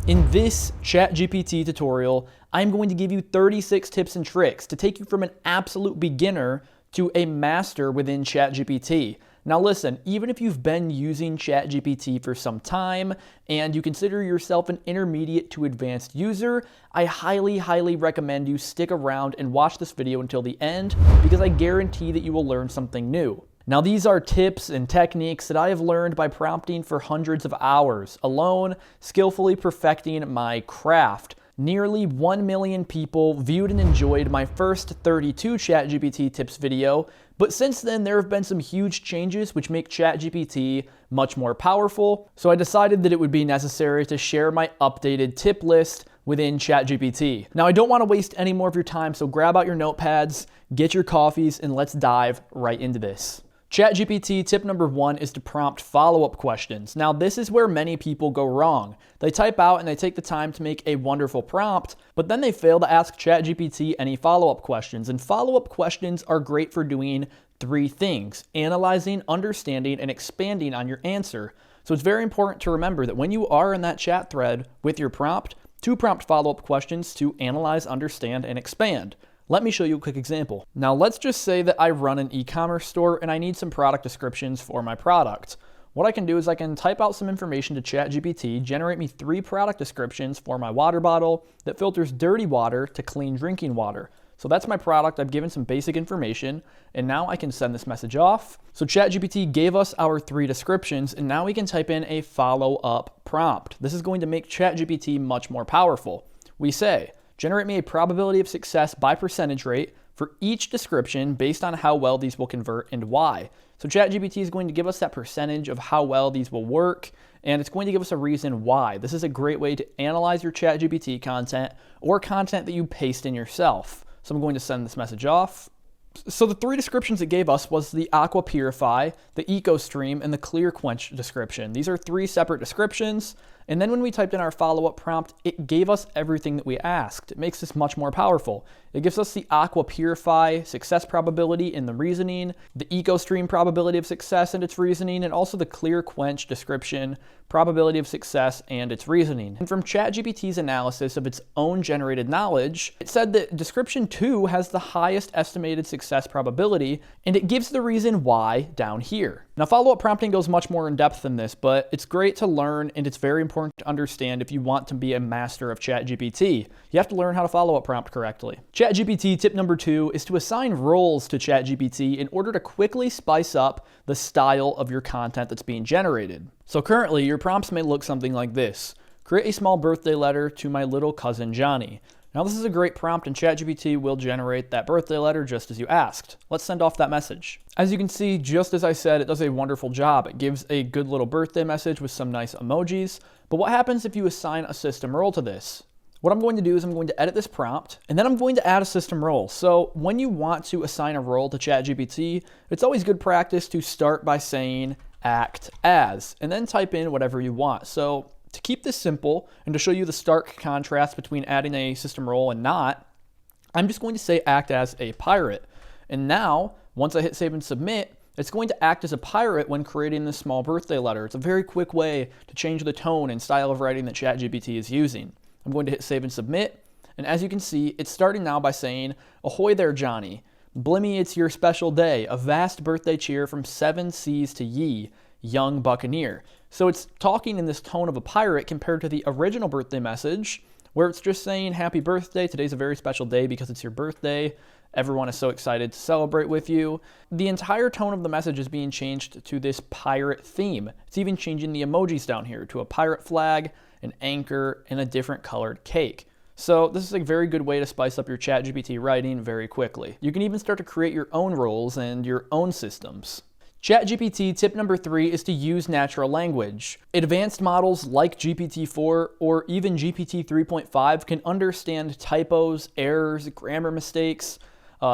In this ChatGPT tutorial, I'm going to give you 36 tips and tricks to take you from an absolute beginner to a master within ChatGPT. Now listen, even if you've been using ChatGPT for some time and you consider yourself an intermediate to advanced user, I highly recommend you stick around and watch this video until the end because I guarantee that you will learn something new. Now these are tips and techniques that I have learned by prompting for hundreds of hours alone, skillfully perfecting my craft. Nearly 1 million people viewed and enjoyed my first 32 ChatGPT tips video, but since then there have been some huge changes which make ChatGPT much more powerful, so I decided that it would be necessary to share my updated tip list within ChatGPT. Now I don't want to waste any more of your time, so grab out your notepads, get your coffees, and let's dive right into this. ChatGPT tip number 1 is to prompt follow-up questions. Now this is where many people go wrong. They type out and they take the time to make a wonderful prompt, but then they fail to ask ChatGPT any follow-up questions. And follow-up questions are great for doing 3 things: analyzing, understanding, and expanding on your answer. So it's very important to remember that when you are in that chat thread with your prompt, to prompt follow-up questions to analyze, understand, and expand. Let me show you a quick example. Now let's just say that I run an e-commerce store and I need some product descriptions for my product. What I can do is I can type out some information to ChatGPT, generate me 3 product descriptions for my water bottle that filters dirty water to clean drinking water. So that's my product. I've given some basic information and now I can send this message off. So ChatGPT gave us our 3 descriptions and now we can type in a follow-up prompt. This is going to make ChatGPT much more powerful. We say, generate me a probability of success by percentage rate for each description based on how well these will convert and why. So ChatGPT is going to give us that percentage of how well these will work, and it's going to give us a reason why. This is a great way to analyze your ChatGPT content or content that you paste in yourself. So I'm going to send this message off. So the 3 descriptions it gave us was the Aqua Purify, the Eco Stream, and the Clear Quench description. These are 3 separate descriptions. And then when we typed in our follow-up prompt, it gave us everything that we asked. It makes this much more powerful. It gives us the Aqua Purify success probability and the reasoning, the Eco Stream probability of success and its reasoning, and also the Clear Quench description, probability of success and its reasoning. And from ChatGPT's analysis of its own generated knowledge, it said that description 2 has the highest estimated success probability, and it gives the reason why down here. Now follow-up prompting goes much more in depth than this, but it's great to learn and it's very important to understand if you want to be a master of ChatGPT. You have to learn how to follow-up prompt correctly. ChatGPT tip number 2 is to assign roles to ChatGPT in order to quickly spice up the style of your content that's being generated. So currently your prompts may look something like this: create a small birthday letter to my little cousin Johnny. Now this is a great prompt and ChatGPT will generate that birthday letter just as you asked. Let's send off that message. As you can see, just as I said, it does a wonderful job. It gives a good little birthday message with some nice emojis. But what happens if you assign a system role to this? What I'm going to do is I'm going to edit this prompt and then I'm going to add a system role. So when you want to assign a role to ChatGPT, it's always good practice to start by saying act as and then type in whatever you want. So to keep this simple and to show you the stark contrast between adding a system role and not, I'm just going to say act as a pirate. And now, once I hit save and submit, it's going to act as a pirate when creating this small birthday letter. It's a very quick way to change the tone and style of writing that ChatGPT is using. I'm going to hit save and submit. And as you can see, it's starting now by saying, ahoy there, Johnny. Blimmy, it's your special day. A vast birthday cheer from 7 seas to ye, young buccaneer. So it's talking in this tone of a pirate compared to the original birthday message, where it's just saying, happy birthday, today's a very special day because it's your birthday. Everyone is so excited to celebrate with you. The entire tone of the message is being changed to this pirate theme. It's even changing the emojis down here to a pirate flag, an anchor, and a different colored cake. So this is a very good way to spice up your ChatGPT writing very quickly. You can even start to create your own roles and your own systems. ChatGPT tip number 3 is to use natural language. Advanced models like GPT-4 or even GPT 3.5 can understand typos, errors, grammar mistakes,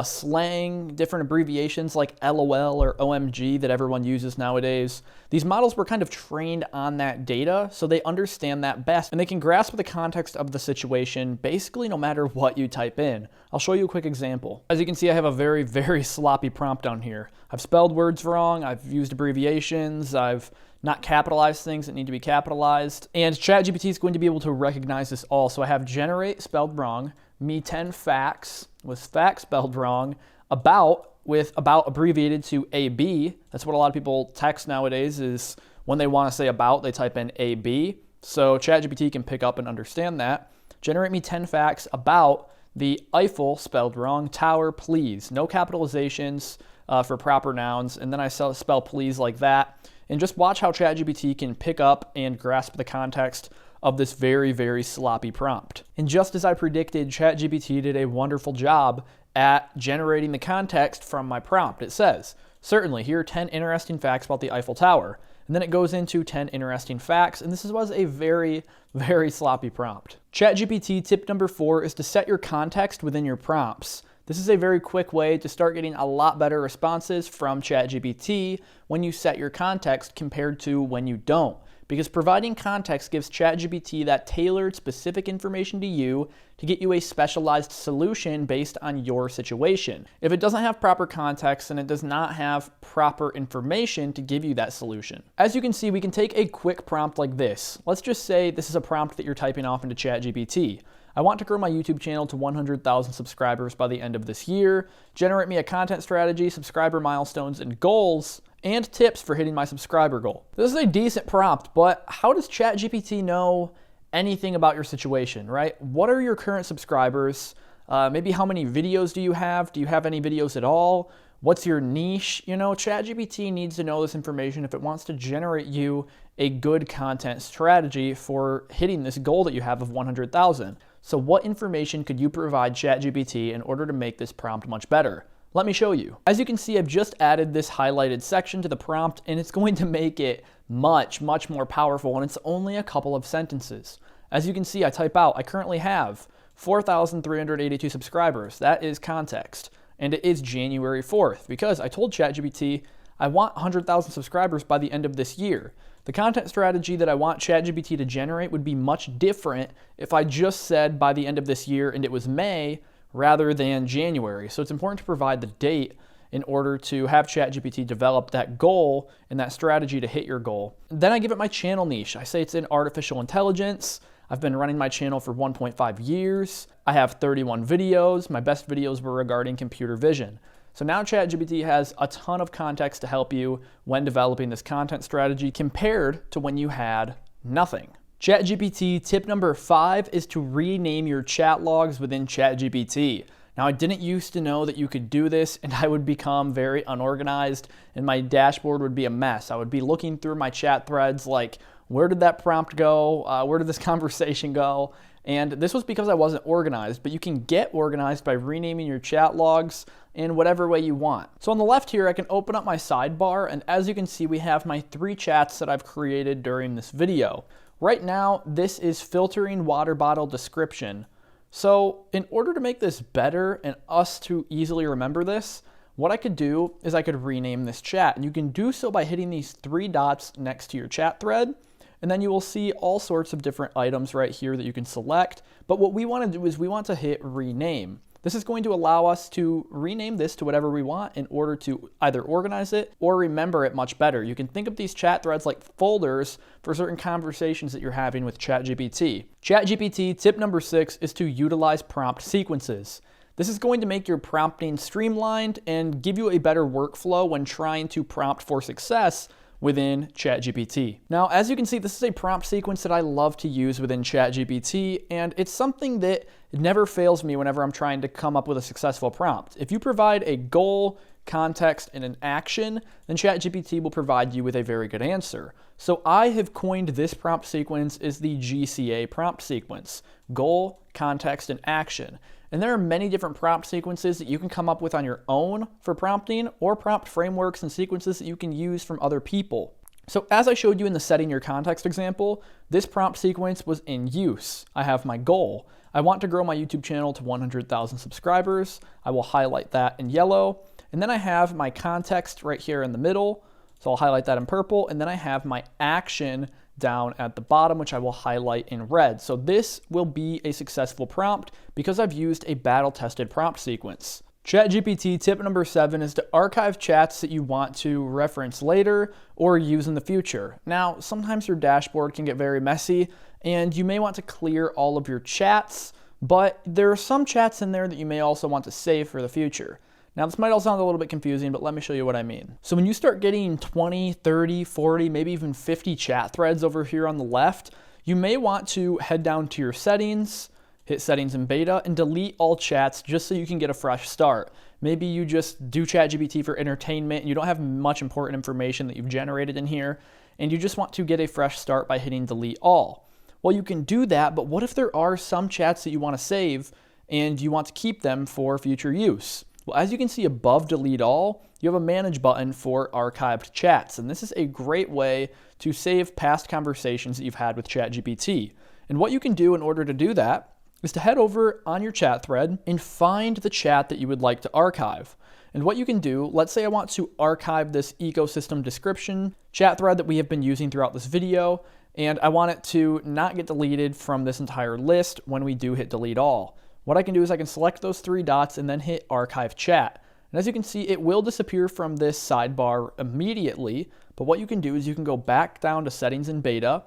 slang, different abbreviations like LOL or OMG that everyone uses nowadays. These models were kind of trained on that data, so they understand that best, and they can grasp the context of the situation basically no matter what you type in. I'll show you a quick example. As you can see, I have a very sloppy prompt down here. I've spelled words wrong, I've used abbreviations, I've not capitalize things that need to be capitalized. And ChatGPT is going to be able to recognize this all. So I have generate spelled wrong, me 10 facts with facts spelled wrong, about with about abbreviated to AB. That's what a lot of people text nowadays, is when they want to say about, they type in AB. So ChatGPT can pick up and understand that. Generate me 10 facts about the Eiffel spelled wrong tower, please. No capitalizations for proper nouns. And then I spell please like that. And just watch how ChatGPT can pick up and grasp the context of this very, very sloppy prompt. And just as I predicted, ChatGPT did a wonderful job at generating the context from my prompt. It says, certainly, here are 10 interesting facts about the Eiffel Tower. And then it goes into 10 interesting facts, and this was a very, very sloppy prompt. ChatGPT tip number 4 is to set your context within your prompts. This is a very quick way to start getting a lot better responses from ChatGPT when you set your context compared to when you don't. Because providing context gives ChatGPT that tailored, specific information to you to get you a specialized solution based on your situation. If it doesn't have proper context, then it does not have proper information to give you that solution. As you can see, we can take a quick prompt like this. Let's just say this is a prompt that you're typing off into ChatGPT. I want to grow my YouTube channel to 100,000 subscribers by the end of this year. Generate me a content strategy, subscriber milestones and goals, and tips for hitting my subscriber goal. This is a decent prompt, but how does ChatGPT know anything about your situation, right? What are your current subscribers? Maybe how many videos do you have? Do you have any videos at all? What's your niche? You know, ChatGPT needs to know this information if it wants to generate you a good content strategy for hitting this goal that you have of 100,000. So what information could you provide ChatGPT in order to make this prompt much better? Let me show you. As you can see, I've just added this highlighted section to the prompt, and it's going to make it much, much more powerful, and it's only a couple of sentences. As you can see, I type out, I currently have 4,382 subscribers. That is context. And it is January 4th, because I told ChatGPT I want 100,000 subscribers by the end of this year. The content strategy that I want ChatGPT to generate would be much different if I just said by the end of this year and it was May rather than January. So it's important to provide the date in order to have ChatGPT develop that goal and that strategy to hit your goal. Then I give it my channel niche. I say it's in artificial intelligence. I've been running my channel for 1.5 years. I have 31 videos. My best videos were regarding computer vision. So now ChatGPT has a ton of context to help you when developing this content strategy compared to when you had nothing. ChatGPT tip number 5 is to rename your chat logs within ChatGPT. Now, I didn't used to know that you could do this, and I would become very unorganized and my dashboard would be a mess. I would be looking through my chat threads like, where did that prompt go? Where did this conversation go? And this was because I wasn't organized, but you can get organized by renaming your chat logs in whatever way you want. So on the left here, I can open up my sidebar, and as you can see, we have my 3 chats that I've created during this video. Right now, this is filtering water bottle description. So in order to make this better and us to easily remember this, what I could do is I could rename this chat. And you can do so by hitting these 3 dots next to your chat thread. And then you will see all sorts of different items right here that you can select. But what we want to do is we want to hit rename. This is going to allow us to rename this to whatever we want in order to either organize it or remember it much better. You can think of these chat threads like folders for certain conversations that you're having with ChatGPT. ChatGPT tip number 6 is to utilize prompt sequences. This is going to make your prompting streamlined and give you a better workflow when trying to prompt for success within ChatGPT. Now, as you can see, this is a prompt sequence that I love to use within ChatGPT, and it's something that never fails me whenever I'm trying to come up with a successful prompt. If you provide a goal, context, and an action, then ChatGPT will provide you with a very good answer. So I have coined this prompt sequence as the GCA prompt sequence: goal, context, and action. And there are many different prompt sequences that you can come up with on your own for prompting, or prompt frameworks and sequences that you can use from other people. So as I showed you in the setting your context example, this prompt sequence was in use. I have my goal. I want to grow my YouTube channel to 100,000 subscribers. I will highlight that in yellow. And then I have my context right here in the middle. So I'll highlight that in purple. And then I have my action down at the bottom, which I will highlight in red. So this will be a successful prompt because I've used a battle-tested prompt sequence. ChatGPT tip number 7 is to archive chats that you want to reference later or use in the future. Now, sometimes your dashboard can get very messy and you may want to clear all of your chats, but there are some chats in there that you may also want to save for the future. Now, this might all sound a little bit confusing, but let me show you what I mean. So when you start getting 20, 30, 40, maybe even 50 chat threads over here on the left, you may want to head down to your settings, hit settings in beta, and delete all chats just so you can get a fresh start. Maybe you just do ChatGPT for entertainment and you don't have much important information that you've generated in here, and you just want to get a fresh start by hitting delete all. Well, you can do that, but what if there are some chats that you want to save and you want to keep them for future use? Well, as you can see above delete all, you have a manage button for archived chats, and this is a great way to save past conversations that you've had with ChatGPT. And what you can do in order to do that is to head over on your chat thread and find the chat that you would like to archive. And what you can do, let's say I want to archive this ecosystem description chat thread that we have been using throughout this video, and I want it to not get deleted from this entire list when we do hit delete all. What I can do is I can select those 3 dots and then hit archive chat. And as you can see, it will disappear from this sidebar immediately, but what you can do is you can go back down to settings in beta,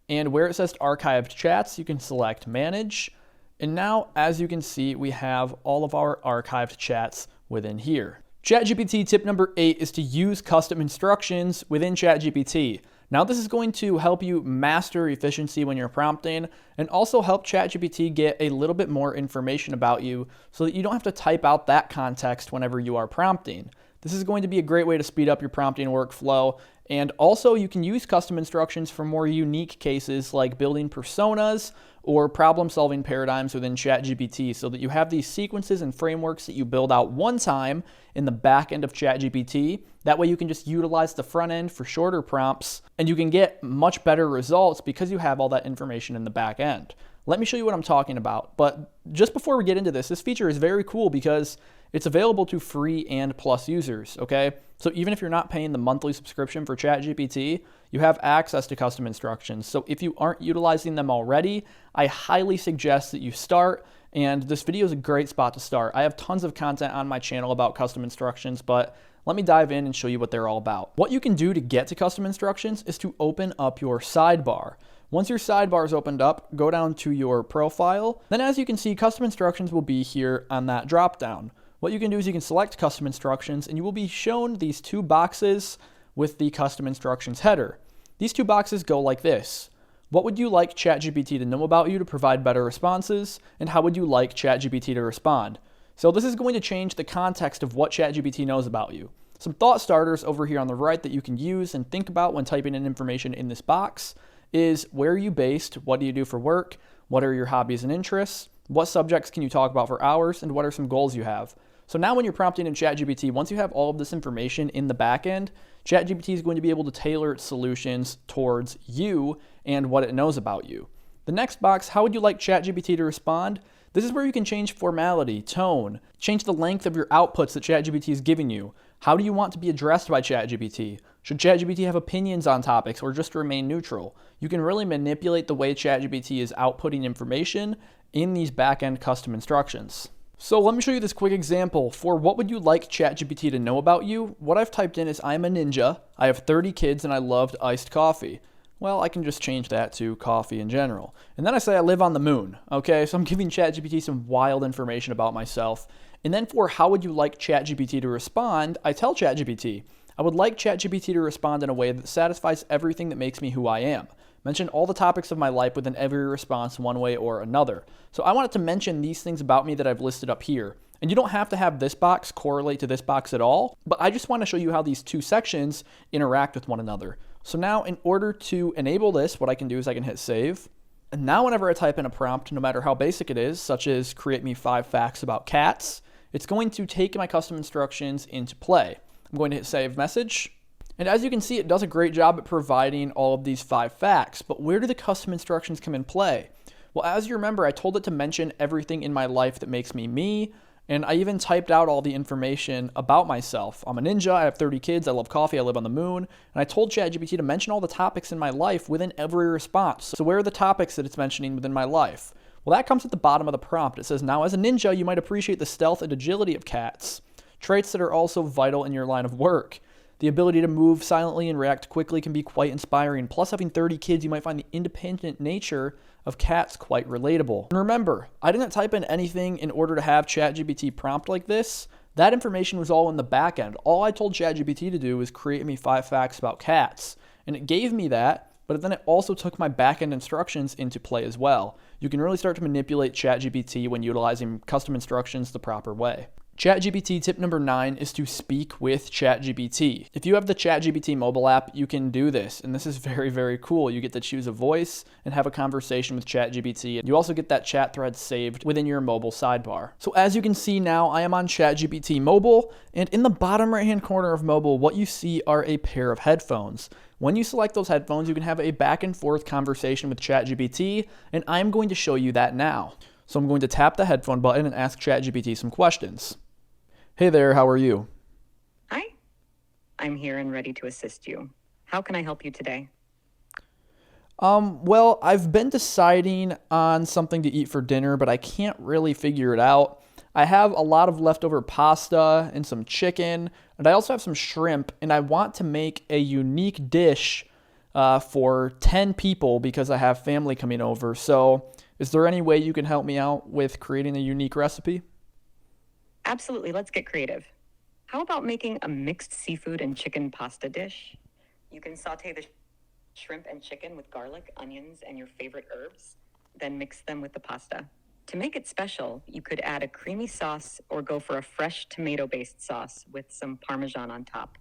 and where it says archived chats, you can select manage. And now, as you can see, we have all of our archived chats within here. ChatGPT tip number 8 is to use custom instructions within ChatGPT. Now, this is going to help you master efficiency when you're prompting and also help ChatGPT get a little bit more information about you so that you don't have to type out that context whenever you are prompting. This is going to be a great way to speed up your prompting workflow. And also, you can use custom instructions for more unique cases like building personas or problem-solving paradigms within ChatGPT so that you have these sequences and frameworks that you build out one time in the back end of ChatGPT. That way you can just utilize the front end for shorter prompts and you can get much better results because you have all that information in the back end. Let me show you what I'm talking about. But just before we get into this feature is very cool because it's available to free and plus users, okay? So even if you're not paying the monthly subscription for ChatGPT, you have access to custom instructions. So if you aren't utilizing them already, I highly suggest that you start, and this video is a great spot to start. I have tons of content on my channel about custom instructions, but let me dive in and show you what they're all about. What you can do to get to custom instructions is to open up your sidebar. Once your sidebar is opened up, go down to your profile. Then as you can see, custom instructions will be here on that drop-down. What you can do is you can select custom instructions and you will be shown these 2 boxes with the custom instructions header. These 2 boxes go like this. What would you like ChatGPT to know about you to provide better responses? And how would you like ChatGPT to respond? So this is going to change the context of what ChatGPT knows about you. Some thought starters over here on the right that you can use and think about when typing in information in this box is where are you based? What do you do for work? What are your hobbies and interests? What subjects can you talk about for hours? And what are some goals you have? So now when you're prompting in ChatGPT, once you have all of this information in the back end, ChatGPT is going to be able to tailor its solutions towards you and what it knows about you. The next box, how would you like ChatGPT to respond? This is where you can change formality, tone, change the length of your outputs that ChatGPT is giving you. How do you want to be addressed by ChatGPT? Should ChatGPT have opinions on topics or just remain neutral? You can really manipulate the way ChatGPT is outputting information in these back-end custom instructions. So let me show you this quick example for what would you like ChatGPT to know about you. What I've typed in is I'm a ninja, I have 30 kids, and I loved iced coffee. Well, I can just change that to coffee in general. And then I say I live on the moon, okay? So I'm giving ChatGPT some wild information about myself. And then for how would you like ChatGPT to respond, I tell ChatGPT, I would like ChatGPT to respond in a way that satisfies everything that makes me who I am. Mention all the topics of my life within every response one way or another. So I want it to mention these things about me that I've listed up here. And you don't have to have this box correlate to this box at all, but I just want to show you how these 2 sections interact with one another. So now in order to enable this, what I can do is I can hit save. And now whenever I type in a prompt, no matter how basic it is, such as create me 5 facts about cats, it's going to take my custom instructions into play. I'm going to hit save message. And as you can see, it does a great job at providing all of these 5 facts, but where do the custom instructions come in play? Well, as you remember, I told it to mention everything in my life that makes me me, and I even typed out all the information about myself. I'm a ninja, I have 30 kids, I love coffee, I live on the moon, and I told ChatGPT to mention all the topics in my life within every response. So where are the topics that it's mentioning within my life? Well, that comes at the bottom of the prompt. It says, now as a ninja, you might appreciate the stealth and agility of cats, traits that are also vital in your line of work. The ability to move silently and react quickly can be quite inspiring. Plus, having 30 kids, you might find the independent nature of cats quite relatable. And remember, I didn't type in anything in order to have ChatGPT prompt like this. That information was all in the back end. All I told ChatGPT to do was create me 5 facts about cats. And it gave me that, but then it also took my back-end instructions into play as well. You can really start to manipulate ChatGPT when utilizing custom instructions the proper way. ChatGPT tip number 9 is to speak with ChatGPT. If you have the ChatGPT mobile app, you can do this, and this is very, very cool. You get to choose a voice and have a conversation with ChatGPT. You also get that chat thread saved within your mobile sidebar. So as you can see now, I am on ChatGPT mobile, and in the bottom right-hand corner of mobile, what you see are a pair of headphones. When you select those headphones, you can have a back and forth conversation with ChatGPT, and I'm going to show you that now. So I'm going to tap the headphone button and ask ChatGPT some questions. Hey there, how are you? Hi, I'm here and ready to assist you. How can I help you today? Well, I've been deciding on something to eat for dinner, but I can't really figure it out. I have a lot of leftover pasta and some chicken, and I also have some shrimp, and I want to make a unique dish for 10 people because I have family coming over. So is there any way you can help me out with creating a unique recipe? Absolutely, let's get creative. How about making a mixed seafood and chicken pasta dish? You can saute the shrimp and chicken with garlic, onions, and your favorite herbs, then mix them with the pasta. To make it special, you could add a creamy sauce or go for a fresh tomato-based sauce with some Parmesan on top.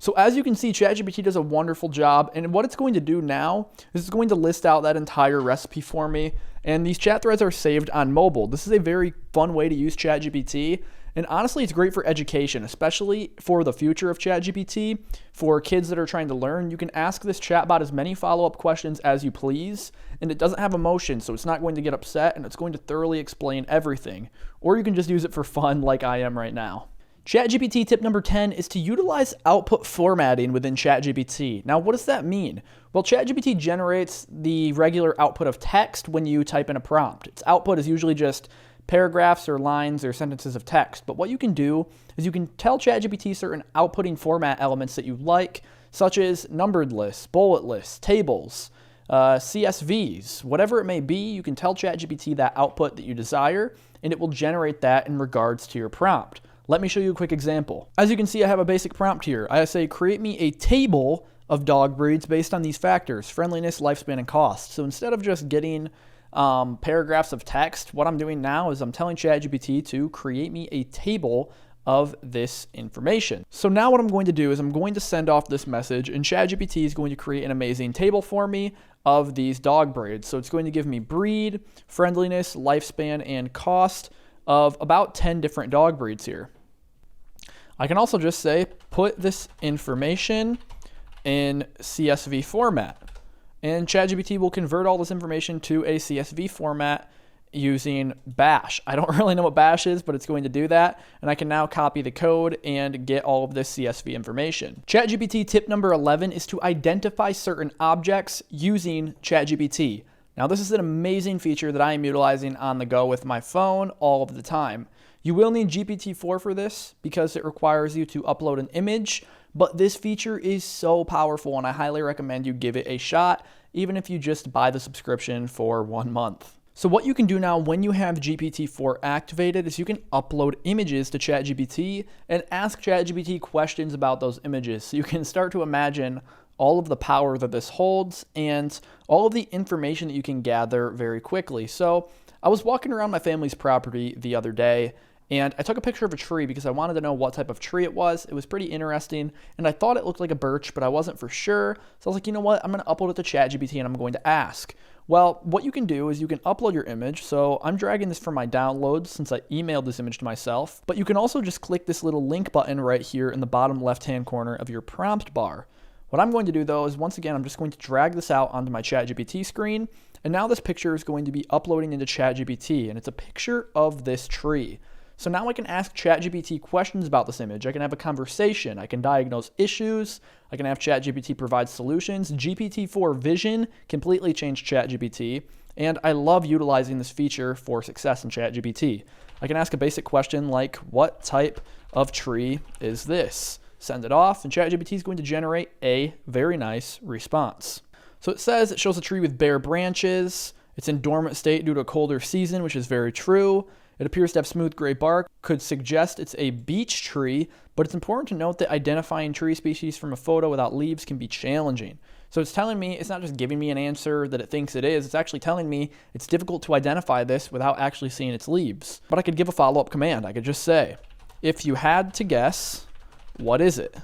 So as you can see, ChatGPT does a wonderful job, and what it's going to do now is it's going to list out that entire recipe for me, and these chat threads are saved on mobile. This is a very fun way to use ChatGPT, and honestly, it's great for education, especially for the future of ChatGPT. For kids that are trying to learn, you can ask this chatbot as many follow-up questions as you please, and it doesn't have emotion, so it's not going to get upset, and it's going to thoroughly explain everything. Or you can just use it for fun like I am right now. ChatGPT tip number 10 is to utilize output formatting within ChatGPT. Now, what does that mean? Well, ChatGPT generates the regular output of text when you type in a prompt. Its output is usually just paragraphs or lines or sentences of text. But what you can do is you can tell ChatGPT certain outputting format elements that you like, such as numbered lists, bullet lists, tables, CSVs, whatever it may be. You can tell ChatGPT that output that you desire, and it will generate that in regards to your prompt. Let me show you a quick example. As you can see, I have a basic prompt here. I say, create me a table of dog breeds based on these factors: friendliness, lifespan, and cost. So instead of just getting paragraphs of text, what I'm doing now is I'm telling ChatGPT to create me a table of this information. So now what I'm going to do is I'm going to send off this message, and ChatGPT is going to create an amazing table for me of these dog breeds. So it's going to give me breed, friendliness, lifespan, and cost of about 10 different dog breeds here. I can also just say, put this information in CSV format. And ChatGPT will convert all this information to a CSV format using Bash. I don't really know what Bash is, but it's going to do that. And I can now copy the code and get all of this CSV information. ChatGPT tip number 11 is to identify certain objects using ChatGPT. Now, this is an amazing feature that I am utilizing on the go with my phone all of the time. You will need GPT-4 for this because it requires you to upload an image, but this feature is so powerful and I highly recommend you give it a shot, even if you just buy the subscription for 1 month. So what you can do now when you have GPT-4 activated is you can upload images to ChatGPT and ask ChatGPT questions about those images. So you can start to imagine all of the power that this holds and all of the information that you can gather very quickly. So I was walking around my family's property the other day, and I took a picture of a tree because I wanted to know what type of tree it was. It was pretty interesting, and I thought it looked like a birch, but I wasn't for sure. So I was like, you know what? I'm going to upload it to ChatGPT, and I'm going to ask. Well, what you can do is you can upload your image. So I'm dragging this from my downloads since I emailed this image to myself. But you can also just click this little link button right here in the bottom left-hand corner of your prompt bar. What I'm going to do, though, is once again, I'm just going to drag this out onto my ChatGPT screen. And now this picture is going to be uploading into ChatGPT, and it's a picture of this tree. So now I can ask ChatGPT questions about this image. I can have a conversation. I can diagnose issues. I can have ChatGPT provide solutions. GPT-4 Vision completely changed ChatGPT. And I love utilizing this feature for success in ChatGPT. I can ask a basic question like, what type of tree is this? Send it off, and ChatGPT is going to generate a very nice response. So it says it shows a tree with bare branches. It's in dormant state due to a colder season, which is very true. It appears to have smooth gray bark, could suggest it's a beech tree, but it's important to note that identifying tree species from a photo without leaves can be challenging. So it's telling me, it's not just giving me an answer that it thinks it is, it's actually telling me it's difficult to identify this without actually seeing its leaves. But I could give a follow-up command. I could just say, if you had to guess, what is it?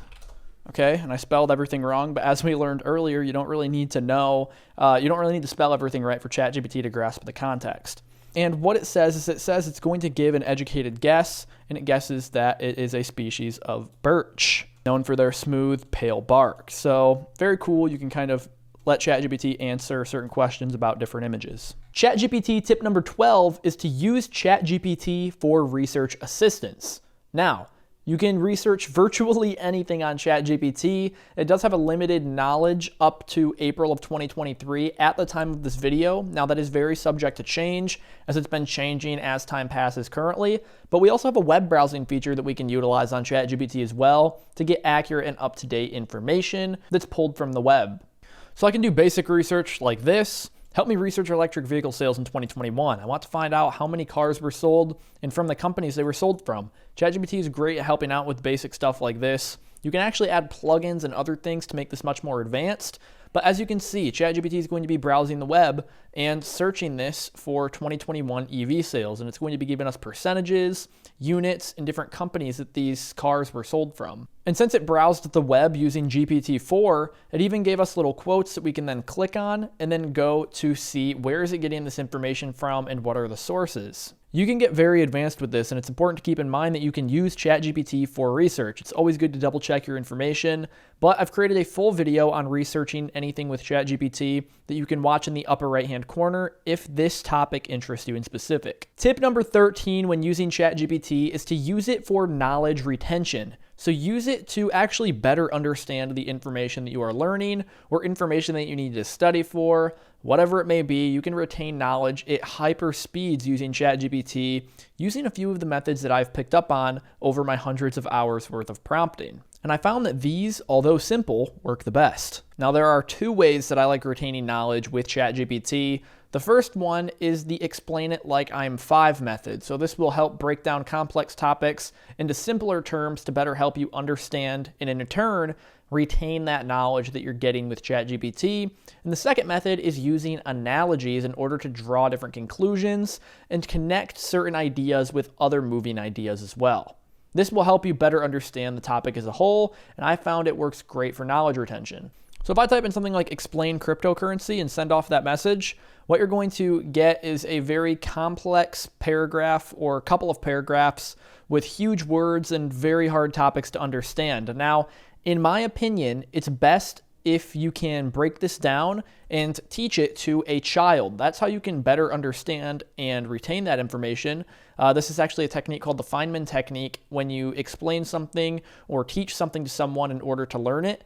Okay, and I spelled everything wrong, but as we learned earlier, you don't really need to know, you don't really need to spell everything right for ChatGPT to grasp the context. And what it says is it's going to give an educated guess, and it guesses that it is a species of birch, known for their smooth, pale bark. So very cool. You can kind of let ChatGPT answer certain questions about different images. ChatGPT tip number 12 is to use ChatGPT for research assistance. Now, you can research virtually anything on ChatGPT. It does have a limited knowledge up to April of 2023 at the time of this video. Now that is very subject to change as it's been changing as time passes currently. But we also have a web browsing feature that we can utilize on ChatGPT as well to get accurate and up-to-date information that's pulled from the web. So I can do basic research like this. Help me research electric vehicle sales in 2021. I want to find out how many cars were sold and from the companies they were sold from. ChatGPT is great at helping out with basic stuff like this. You can actually add plugins and other things to make this much more advanced. But as you can see, ChatGPT is going to be browsing the web and searching this for 2021 EV sales. And it's going to be giving us percentages, units, and different companies that these cars were sold from. And since it browsed the web using GPT-4, it even gave us little quotes that we can then click on and then go to see where is it getting this information from and what are the sources. You can get very advanced with this, and it's important to keep in mind that you can use ChatGPT for research. It's always good to double check your information, but I've created a full video on researching anything with ChatGPT that you can watch in the upper right-hand corner if this topic interests you in specific. Tip number 13 when using ChatGPT is to use it for knowledge retention. So use it to actually better understand the information that you are learning or information that you need to study for, whatever it may be. You can retain knowledge at hyper speeds using ChatGPT, using a few of the methods that I've picked up on over my hundreds of hours worth of prompting. And I found that these, although simple, work the best. Now, there are two ways that I like retaining knowledge with ChatGPT. The first one is the explain it like I'm 5 method. So this will help break down complex topics into simpler terms to better help you understand and in turn retain that knowledge that you're getting with ChatGPT. And the second method is using analogies in order to draw different conclusions and connect certain ideas with other moving ideas as well. This will help you better understand the topic as a whole, and I found it works great for knowledge retention. So if I type in something like explain cryptocurrency and send off that message, what you're going to get is a very complex paragraph or a couple of paragraphs with huge words and very hard topics to understand. Now, in my opinion, it's best if you can break this down and teach it to a child. That's how you can better understand and retain that information. This is actually a technique called the Feynman technique when you explain something or teach something to someone in order to learn it.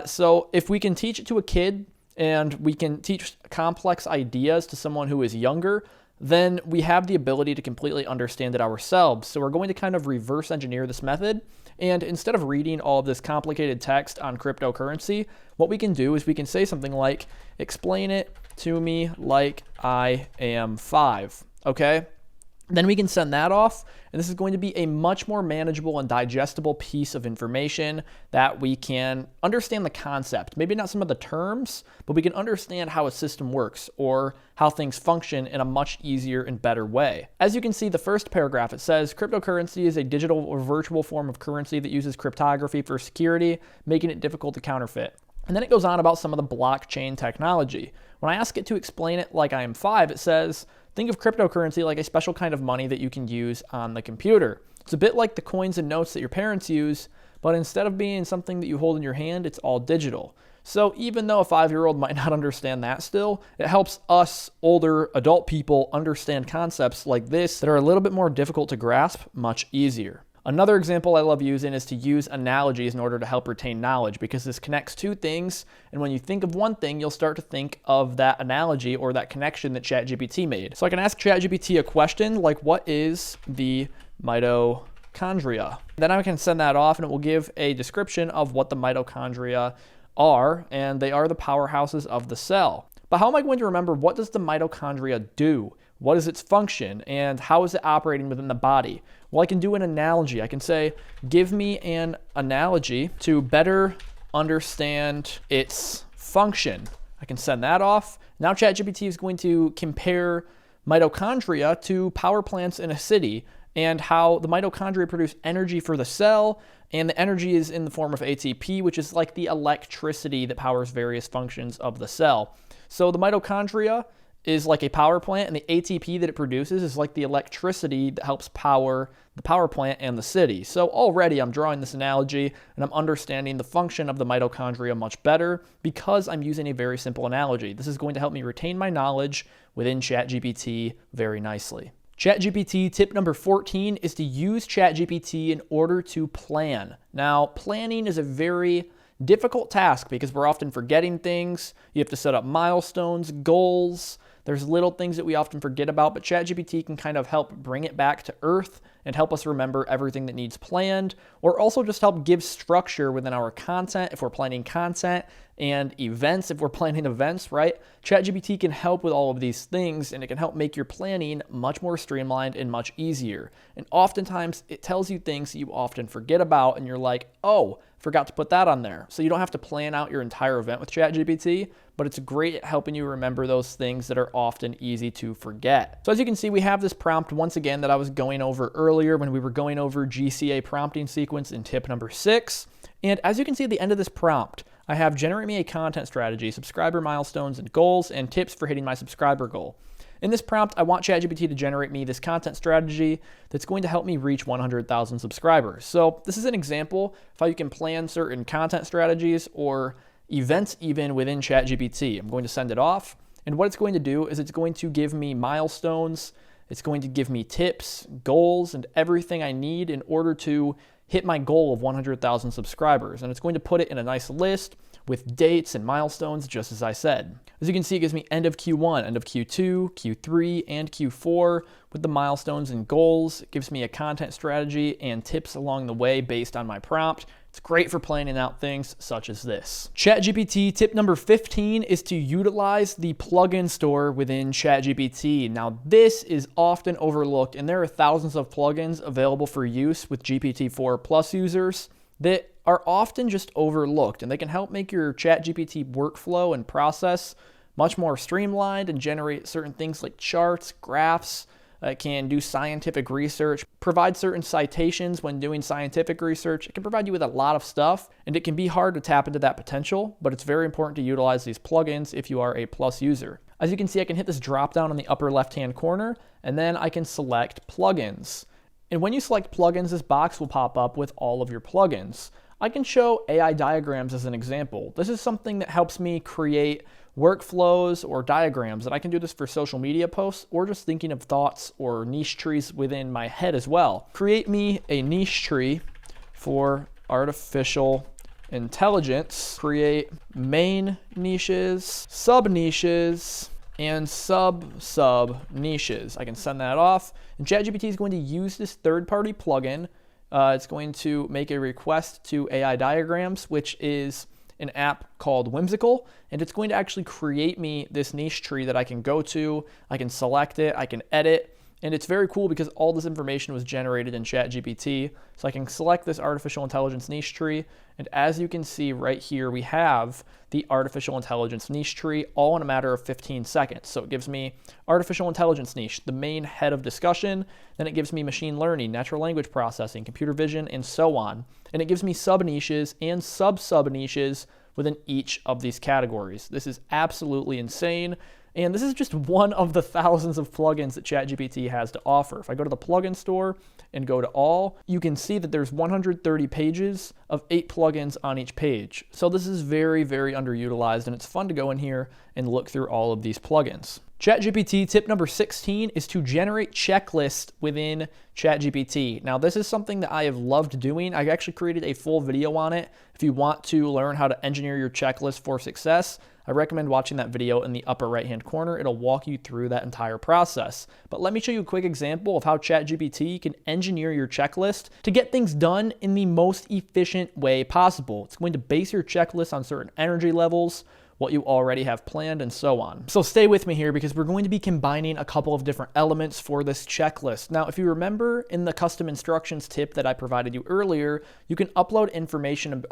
So if we can teach it to a kid and we can teach complex ideas to someone who is younger, then we have the ability to completely understand it ourselves. So we're going to kind of reverse engineer this method. And instead of reading all of this complicated text on cryptocurrency, what we can do is we can say something like, explain it to me like I am 5, okay? Then we can send that off, and this is going to be a much more manageable and digestible piece of information that we can understand the concept. Maybe not some of the terms, but we can understand how a system works or how things function in a much easier and better way. As you can see, the first paragraph, it says, cryptocurrency is a digital or virtual form of currency that uses cryptography for security, making it difficult to counterfeit. And then it goes on about some of the blockchain technology. When I ask it to explain it like I am 5, it says, think of cryptocurrency like a special kind of money that you can use on the computer. It's a bit like the coins and notes that your parents use, but instead of being something that you hold in your hand, it's all digital. So even though a 5-year-old might not understand that still, it helps us older adult people understand concepts like this that are a little bit more difficult to grasp much easier. Another example I love using is to use analogies in order to help retain knowledge, because this connects two things, and when you think of one thing, you'll start to think of that analogy or that connection that ChatGPT made. So I can ask ChatGPT a question like, what is the mitochondria? Then I can send that off and it will give a description of what the mitochondria are, and they are the powerhouses of the cell. But how am I going to remember what does the mitochondria do? What is its function and how is it operating within the body? Well, I can do an analogy. I can say, give me an analogy to better understand its function. I can send that off. Now ChatGPT is going to compare mitochondria to power plants in a city and how the mitochondria produce energy for the cell, and the energy is in the form of ATP, which is like the electricity that powers various functions of the cell. So the mitochondria is like a power plant, and the ATP that it produces is like the electricity that helps power the power plant and the city. So already I'm drawing this analogy and I'm understanding the function of the mitochondria much better because I'm using a very simple analogy. This is going to help me retain my knowledge within ChatGPT very nicely. ChatGPT tip number 14 is to use ChatGPT in order to plan. Now, planning is a very difficult task because we're often forgetting things. You have to set up milestones, goals. There's little things that we often forget about, but ChatGPT can kind of help bring it back to earth and help us remember everything that needs planned, or also just help give structure within our content if we're planning content, and events if we're planning events, right? ChatGPT can help with all of these things, and it can help make your planning much more streamlined and much easier. And oftentimes it tells you things that you often forget about, and you're like, oh, forgot to put that on there. So you don't have to plan out your entire event with ChatGPT, but it's great at helping you remember those things that are often easy to forget. So as you can see, we have this prompt once again that I was going over earlier when we were going over GCA prompting sequence in tip number 6. And as you can see at the end of this prompt, I have generate me a content strategy, subscriber milestones and goals, and tips for hitting my subscriber goal. In this prompt, I want ChatGPT to generate me this content strategy that's going to help me reach 100,000 subscribers. So this is an example of how you can plan certain content strategies or events even within ChatGPT. I'm going to send it off, and what it's going to do is it's going to give me milestones, it's going to give me tips, goals, and everything I need in order to hit my goal of 100,000 subscribers. And it's going to put it in a nice list with dates and milestones, just as I said. As you can see, it gives me end of Q1, end of Q2, Q3, and Q4 with the milestones and goals. It gives me a content strategy and tips along the way based on my prompt. It's great for planning out things such as this. ChatGPT tip number 15 is to utilize the plugin store within ChatGPT. Now, this is often overlooked, and there are thousands of plugins available for use with GPT-4 Plus users that are often just overlooked, and they can help make your ChatGPT workflow and process much more streamlined and generate certain things like charts, graphs. It can do scientific research, provide certain citations when doing scientific research. It can provide you with a lot of stuff, and it can be hard to tap into that potential, but it's very important to utilize these plugins if you are a Plus user. As you can see, I can hit this drop down in the upper left-hand corner, and then I can select plugins. And when you select plugins, this box will pop up with all of your plugins. I can show AI diagrams as an example. This is something that helps me create workflows or diagrams, and I can do this for social media posts or just thinking of thoughts or niche trees within my head as well. Create me a niche tree for artificial intelligence. Create main niches, sub niches, and sub niches. I can send that off, and ChatGPT is going to use this third-party plugin. It's going to make a request to AI Diagrams, which is an app called Whimsical, and it's going to actually create me this niche tree that I can go to. I can select it, I can edit, and it's very cool because all this information was generated in ChatGPT. So I can select this artificial intelligence niche tree, and as you can see right here, we have the artificial intelligence niche tree all in a matter of 15 seconds. So it gives me artificial intelligence niche, the main head of discussion. Then it gives me machine learning, natural language processing, computer vision, and so on. And it gives me sub niches and sub niches within each of these categories. This is absolutely insane. And this is just one of the thousands of plugins that ChatGPT has to offer. If I go to the plugin store and go to all, you can see that there's 130 pages of 8 plugins on each page. So this is very, very underutilized, and it's fun to go in here and look through all of these plugins. ChatGPT tip number 16 is to generate checklists within ChatGPT. Now, this is something that I have loved doing. I actually created a full video on it. If you want to learn how to engineer your checklist for success, I recommend watching that video in the upper right-hand corner. It'll walk you through that entire process. But let me show you a quick example of how ChatGPT can engineer your checklist to get things done in the most efficient way possible. It's going to base your checklist on certain energy levels, what you already have planned, and so on. So stay with me here because we're going to be combining a couple of different elements for this checklist. Now, if you remember in the custom instructions tip that I provided you earlier, you can upload information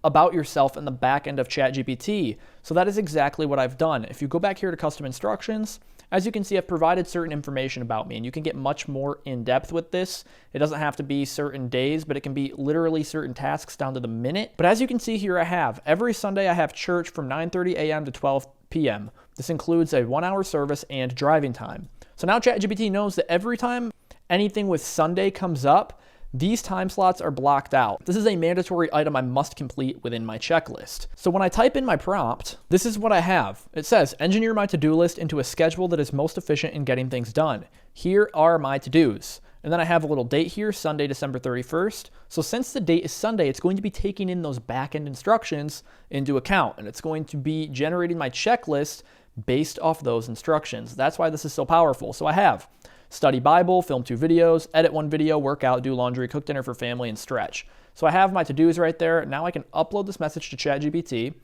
about yourself in the back end of ChatGPT. So that is exactly what I've done. If you go back here to custom instructions, as you can see, I've provided certain information about me, and you can get much more in depth with this. It doesn't have to be certain days, but it can be literally certain tasks down to the minute. But as you can see here, every Sunday I have church from 9:30 a.m. to 12 p.m. This includes a 1-hour service and driving time. So now ChatGPT knows that every time anything with Sunday comes up, these time slots are blocked out. This is a mandatory item I must complete within my checklist. So when I type in my prompt, this is what I have. It says, engineer my to-do list into a schedule that is most efficient in getting things done. Here are my to-dos. And then I have a little date here, Sunday, December 31st. So since the date is Sunday, it's going to be taking in those back-end instructions into account, and it's going to be generating my checklist based off those instructions. That's why this is so powerful. So I have study Bible, film 2 videos, edit 1 video, work out, do laundry, cook dinner for family, and stretch. So I have my to-dos right there. Now I can upload this message to ChatGPT,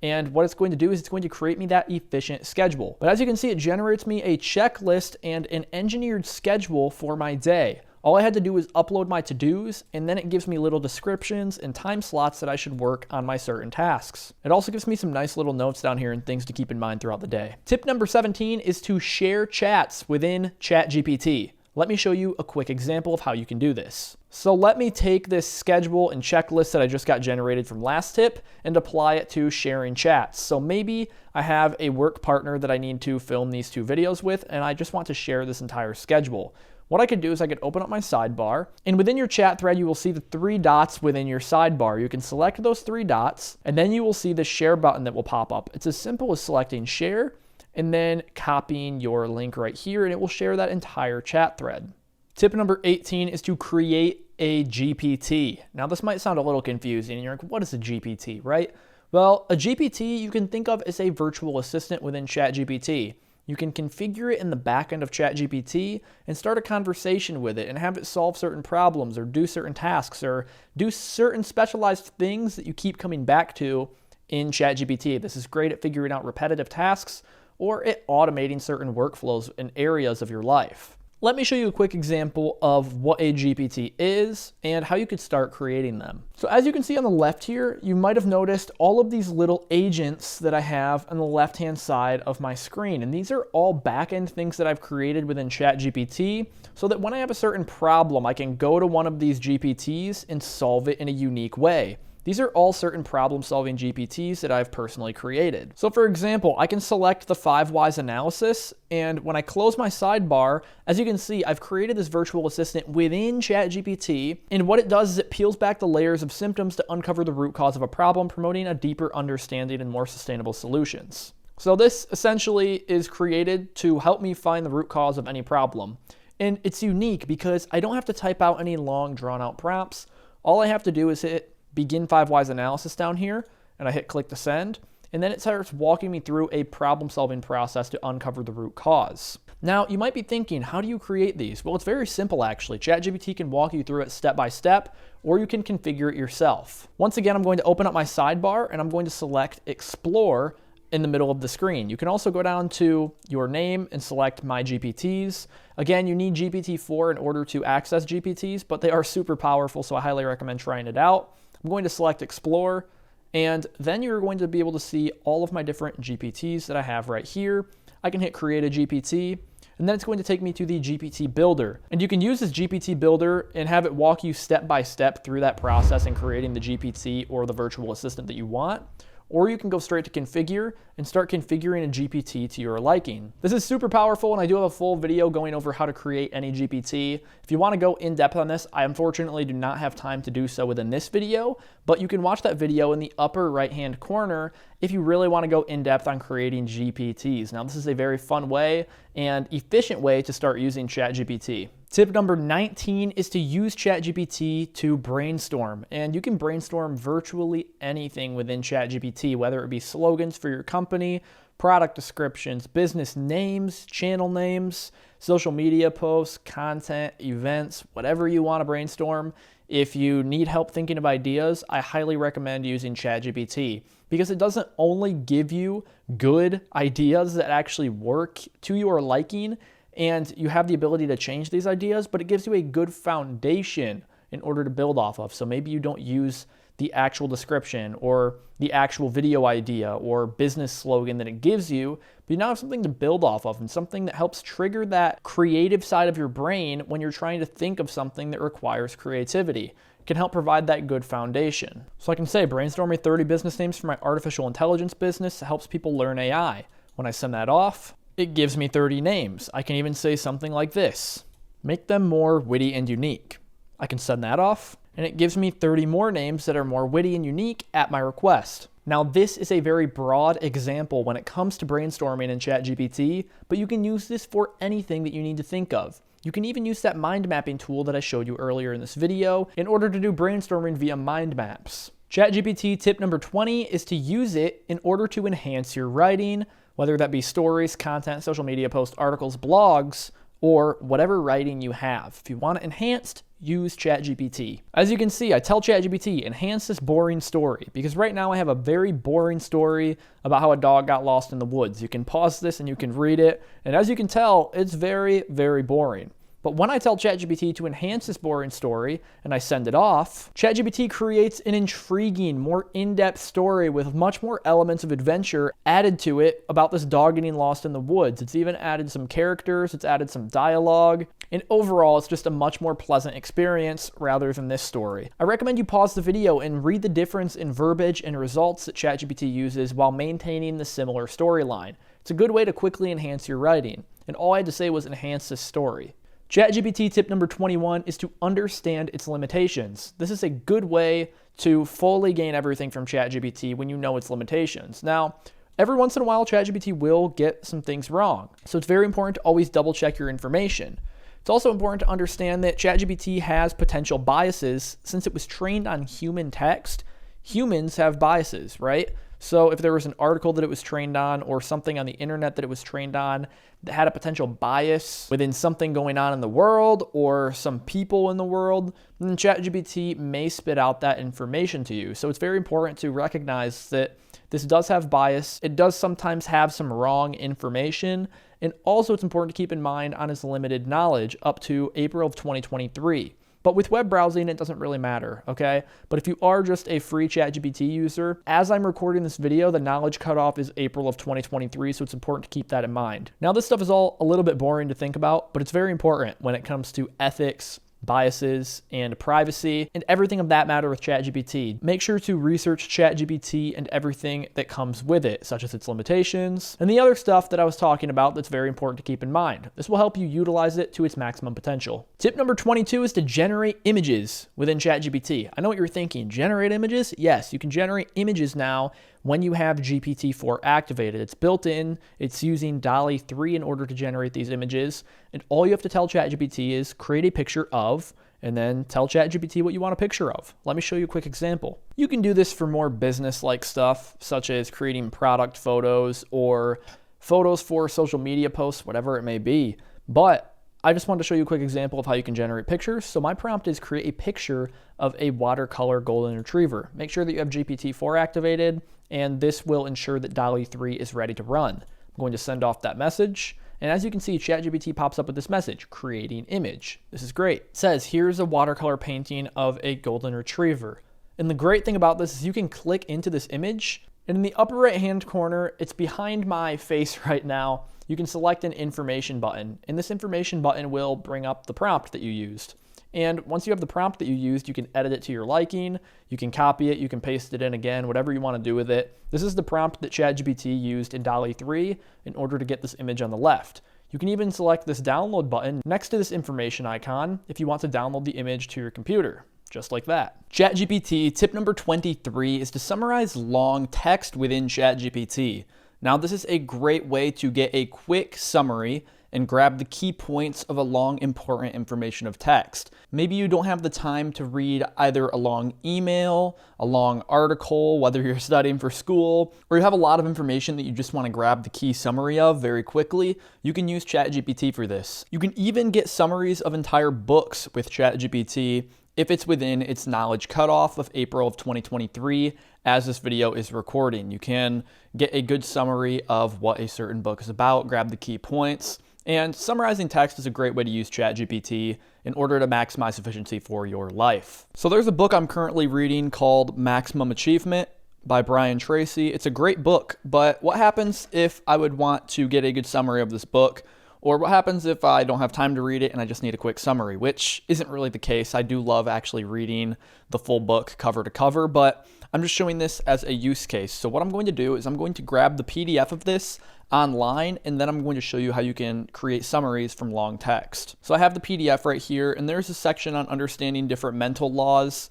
and what it's going to do is it's going to create me that efficient schedule. But as you can see, it generates me a checklist and an engineered schedule for my day. All I had to do was upload my to-dos, and then it gives me little descriptions and time slots that I should work on my certain tasks. It also gives me some nice little notes down here and things to keep in mind throughout the day. Tip number 17 is to share chats within ChatGPT. Let me show you a quick example of how you can do this. So let me take this schedule and checklist that I just got generated from last tip and apply it to sharing chats. So maybe I have a work partner that I need to film these 2 videos with, and I just want to share this entire schedule. What I could do is I could open up my sidebar, and within your chat thread, you will see the 3 dots within your sidebar. You can select those 3 dots, and then you will see the share button that will pop up. It's as simple as selecting share and then copying your link right here, and it will share that entire chat thread. Tip number 18 is to create a GPT. Now, this might sound a little confusing, and you're like, what is a GPT, right? Well, a GPT you can think of as a virtual assistant within ChatGPT. You can configure it in the back end of ChatGPT and start a conversation with it and have it solve certain problems or do certain tasks or do certain specialized things that you keep coming back to in ChatGPT. This is great at figuring out repetitive tasks or at automating certain workflows in areas of your life. Let me show you a quick example of what a GPT is and how you could start creating them. So as you can see on the left here, you might have noticed all of these little agents that I have on the left-hand side of my screen. And these are all back-end things that I've created within ChatGPT so that when I have a certain problem, I can go to one of these GPTs and solve it in a unique way. These are all certain problem-solving GPTs that I've personally created. So for example, I can select the 5 whys analysis, and when I close my sidebar, as you can see, I've created this virtual assistant within ChatGPT, and what it does is it peels back the layers of symptoms to uncover the root cause of a problem, promoting a deeper understanding and more sustainable solutions. So this essentially is created to help me find the root cause of any problem. And it's unique because I don't have to type out any long drawn-out prompts. All I have to do is hit begin 5 whys analysis down here, and I hit click to send, and then it starts walking me through a problem-solving process to uncover the root cause. Now, you might be thinking, how do you create these? Well, it's very simple actually. ChatGPT can walk you through it step by step, or you can configure it yourself. Once again, I'm going to open up my sidebar, and I'm going to select Explore in the middle of the screen. You can also go down to your name and select My GPTs. Again, you need GPT-4 in order to access GPTs, but they are super powerful, so I highly recommend trying it out. I'm going to select Explore, and then you're going to be able to see all of my different GPTs that I have right here. I can hit Create a GPT, and then it's going to take me to the GPT Builder. And you can use this GPT Builder and have it walk you step by step through that process in creating the GPT or the virtual assistant that you want. or you can go straight to configure and start configuring a GPT to your liking. This is super powerful, and I do have a full video going over how to create any GPT. If you want to go in depth on this, I unfortunately do not have time to do so within this video, but you can watch that video in the upper right-hand corner if you really want to go in depth on creating GPTs. Now, this is a very fun way and efficient way to start using ChatGPT. Tip number 19 is to use ChatGPT to brainstorm. And you can brainstorm virtually anything within ChatGPT, whether it be slogans for your company, product descriptions, business names, channel names, social media posts, content, events, whatever you want to brainstorm. If you need help thinking of ideas, I highly recommend using ChatGPT because it doesn't only give you good ideas that actually work to your liking, and you have the ability to change these ideas, but it gives you a good foundation in order to build off of. So maybe you don't use the actual description or the actual video idea or business slogan that it gives you, but you now have something to build off of and something that helps trigger that creative side of your brain when you're trying to think of something that requires creativity. It can help provide that good foundation. So I can say, brainstorm me 30 business names for my artificial intelligence business that helps people learn AI. When I send that off, it gives me 30 names. I can even say something like this: make them more witty and unique. I can send that off, and it gives me 30 more names that are more witty and unique at my request. Now, this is a very broad example when it comes to brainstorming in ChatGPT, but you can use this for anything that you need to think of. You can even use that mind mapping tool that I showed you earlier in this video in order to do brainstorming via mind maps. ChatGPT tip number 20 is to use it in order to enhance your writing, whether that be stories, content, social media posts, articles, blogs, or whatever writing you have. If you want it enhanced, use ChatGPT. As you can see, I tell ChatGPT, enhance this boring story, because right now I have a very boring story about how a dog got lost in the woods. You can pause this and you can read it, and as you can tell, it's very, very boring. But when I tell ChatGPT to enhance this boring story and I send it off, ChatGPT creates an intriguing, more in-depth story with much more elements of adventure added to it about this dog getting lost in the woods. It's even added some characters, it's added some dialogue, and overall it's just a much more pleasant experience rather than this story. I recommend you pause the video and read the difference in verbiage and results that ChatGPT uses while maintaining the similar storyline. It's a good way to quickly enhance your writing, and all I had to say was enhance this story. ChatGPT tip number 21 is to understand its limitations. This is a good way to fully gain everything from ChatGPT when you know its limitations. Now, every once in a while, ChatGPT will get some things wrong. So it's very important to always double check your information. It's also important to understand that ChatGPT has potential biases. Since it was trained on human text, humans have biases, right? So if there was an article that it was trained on or something on the internet that it was trained on that had a potential bias within something going on in the world or some people in the world, then ChatGPT may spit out that information to you. So it's very important to recognize that this does have bias. It does sometimes have some wrong information. And also it's important to keep in mind on its limited knowledge up to April of 2023. But with web browsing, it doesn't really matter, okay? But if you are just a free ChatGPT user, as I'm recording this video, the knowledge cutoff is April of 2023, so it's important to keep that in mind. Now, this stuff is all a little bit boring to think about, but it's very important when it comes to ethics, biases, and privacy, and everything of that matter with ChatGPT. Make sure to research ChatGPT and everything that comes with it, such as its limitations, and the other stuff that I was talking about that's very important to keep in mind. This will help you utilize it to its maximum potential. Tip number 22 is to generate images within ChatGPT. I know what you're thinking, generate images? Yes, you can generate images now when you have GPT-4 activated. It's built in, it's using DALL-E 3 in order to generate these images, and all you have to tell ChatGPT is create a picture of, and then tell ChatGPT what you want a picture of. Let me show you a quick example. You can do this for more business-like stuff, such as creating product photos or photos for social media posts, whatever it may be. But I just wanted to show you a quick example of how you can generate pictures. So my prompt is create a picture of a watercolor golden retriever. Make sure that you have GPT-4 activated, and this will ensure that DALL-E 3 is ready to run. I'm going to send off that message. And as you can see, ChatGPT pops up with this message, creating image. This is great. It says, here's a watercolor painting of a golden retriever. And the great thing about this is you can click into this image, and in the upper right-hand corner, it's behind my face right now, you can select an information button. And this information button will bring up the prompt that you used. And once you have the prompt that you used, you can edit it to your liking, you can copy it, you can paste it in again, whatever you want to do with it. This is the prompt that ChatGPT used in DALL-E 3 in order to get this image on the left. You can even select this download button next to this information icon if you want to download the image to your computer, just like that. ChatGPT tip number 23 is to summarize long text within ChatGPT. Now, this is a great way to get a quick summary and grab the key points of a long, important information of text. Maybe you don't have the time to read either a long email, a long article, whether you're studying for school, or you have a lot of information that you just want to grab the key summary of very quickly. You can use ChatGPT for this. You can even get summaries of entire books with ChatGPT if it's within its knowledge cutoff of April of 2023, as this video is recording. You can get a good summary of what a certain book is about, grab the key points. And summarizing text is a great way to use ChatGPT in order to maximize efficiency for your life. So there's a book I'm currently reading called Maximum Achievement by Brian Tracy. It's a great book, but what happens if I would want to get a good summary of this book? Or what happens if I don't have time to read it and I just need a quick summary, which isn't really the case. I do love actually reading the full book cover to cover, but I'm just showing this as a use case. So what I'm going to do is I'm going to grab the PDF of this online, and then I'm going to show you how you can create summaries from long text. So I have the PDF right here, and there's a section on understanding different mental laws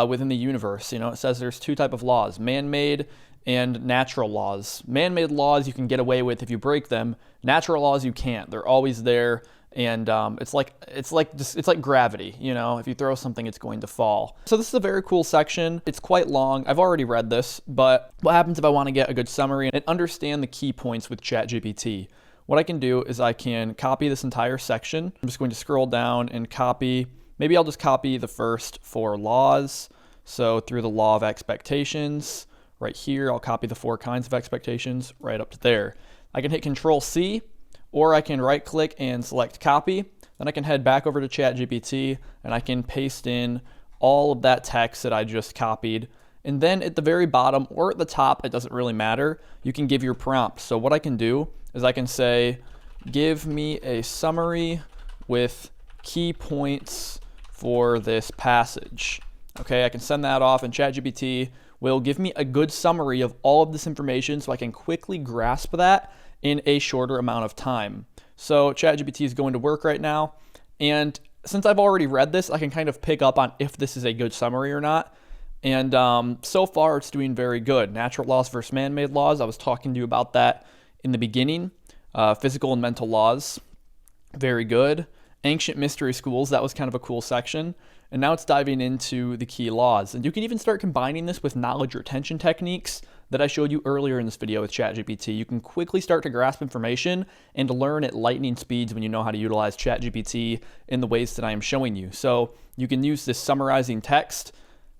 within the universe. You know, it says there's two types of laws, man-made and natural laws. Man-made laws you can get away with if you break them. Natural laws you can't. They're always there. And it's like gravity, you know, if you throw something, it's going to fall. So this is a very cool section. It's quite long. I've already read this, but what happens if I want to get a good summary and understand the key points with ChatGPT? What I can do is I can copy this entire section. I'm just going to scroll down and copy. Maybe I'll just copy the first 4 laws. So through the law of expectations, right here, I'll copy the 4 kinds of expectations right up to there. I can hit Control-C, or I can right click and select copy. Then I can head back over to ChatGPT and I can paste in all of that text that I just copied. And then at the very bottom or at the top, it doesn't really matter, you can give your prompt. So what I can do is I can say, give me a summary with key points for this passage. Okay, I can send that off and ChatGPT will give me a good summary of all of this information so I can quickly grasp that in a shorter amount of time. So ChatGPT is going to work right now. And since I've already read this, I can kind of pick up on if this is a good summary or not. And so far it's doing very good. Natural laws versus man-made laws. I was talking to you about that in the beginning. Physical and mental laws. Very good. Ancient mystery schools. That was kind of a cool section. And now it's diving into the key laws. And you can even start combining this with knowledge retention techniques that I showed you earlier in this video with ChatGPT. You can quickly start to grasp information and learn at lightning speeds when you know how to utilize ChatGPT in the ways that I am showing you. So you can use this summarizing text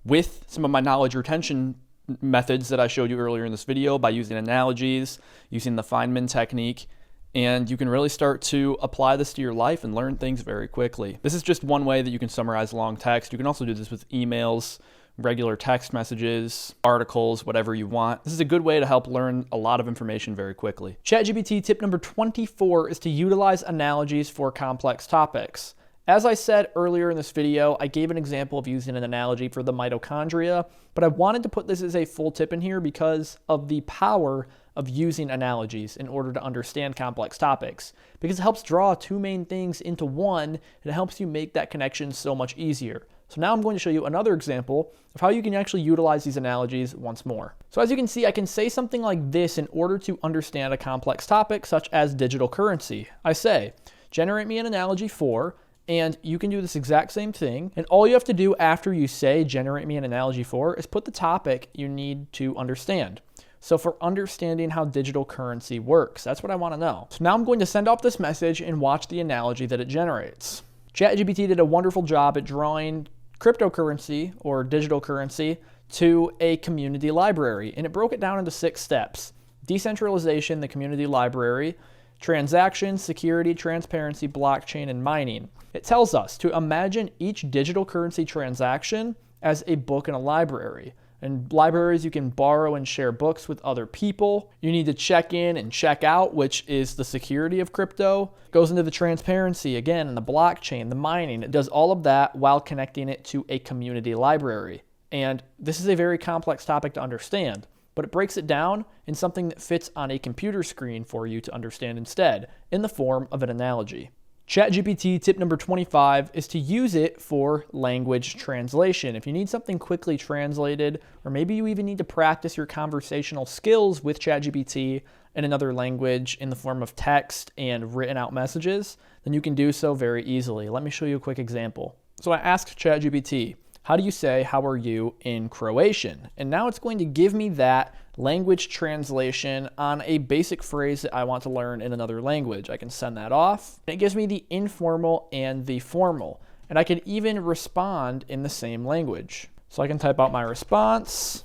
with some of my knowledge retention methods that I showed you earlier in this video by using analogies, using the Feynman technique, and you can really start to apply this to your life and learn things very quickly. This is just one way that you can summarize long text. You can also do this with emails, regular text messages, articles, whatever you want. This is a good way to help learn a lot of information very quickly. ChatGPT tip number 24 is to utilize analogies for complex topics. As I said earlier in this video, I gave an example of using an analogy for the mitochondria, but I wanted to put this as a full tip in here because of the power of using analogies in order to understand complex topics, because it helps draw 2 main things into one, and it helps you make that connection so much easier. So now I'm going to show you another example of how you can actually utilize these analogies once more. So as you can see, I can say something like this in order to understand a complex topic such as digital currency. I say, generate me an analogy for, and you can do this exact same thing. And all you have to do after you say, generate me an analogy for, is put the topic you need to understand. So for understanding how digital currency works, that's what I want to know. So now I'm going to send off this message and watch the analogy that it generates. ChatGPT did a wonderful job at drawing cryptocurrency or digital currency to a community library, and it broke it down into 6 steps. Decentralization, the community library, transactions, security, transparency, blockchain, and mining. It tells us to imagine each digital currency transaction as a book in a library. In libraries, you can borrow and share books with other people. You need to check in and check out, which is the security of crypto. It goes into the transparency, again, and the blockchain, the mining. It does all of that while connecting it to a community library. And this is a very complex topic to understand, but it breaks it down in something that fits on a computer screen for you to understand instead, in the form of an analogy. ChatGPT tip number 25 is to use it for language translation. If you need something quickly translated, or maybe you even need to practice your conversational skills with ChatGPT in another language in the form of text and written out messages, then you can do so very easily. Let me show you a quick example. So I asked ChatGPT, how do you say how are you in Croatian? And now it's going to give me that language translation on a basic phrase that I want to learn in another language. I can send that off. And it gives me the informal and the formal. And I can even respond in the same language. So I can type out my response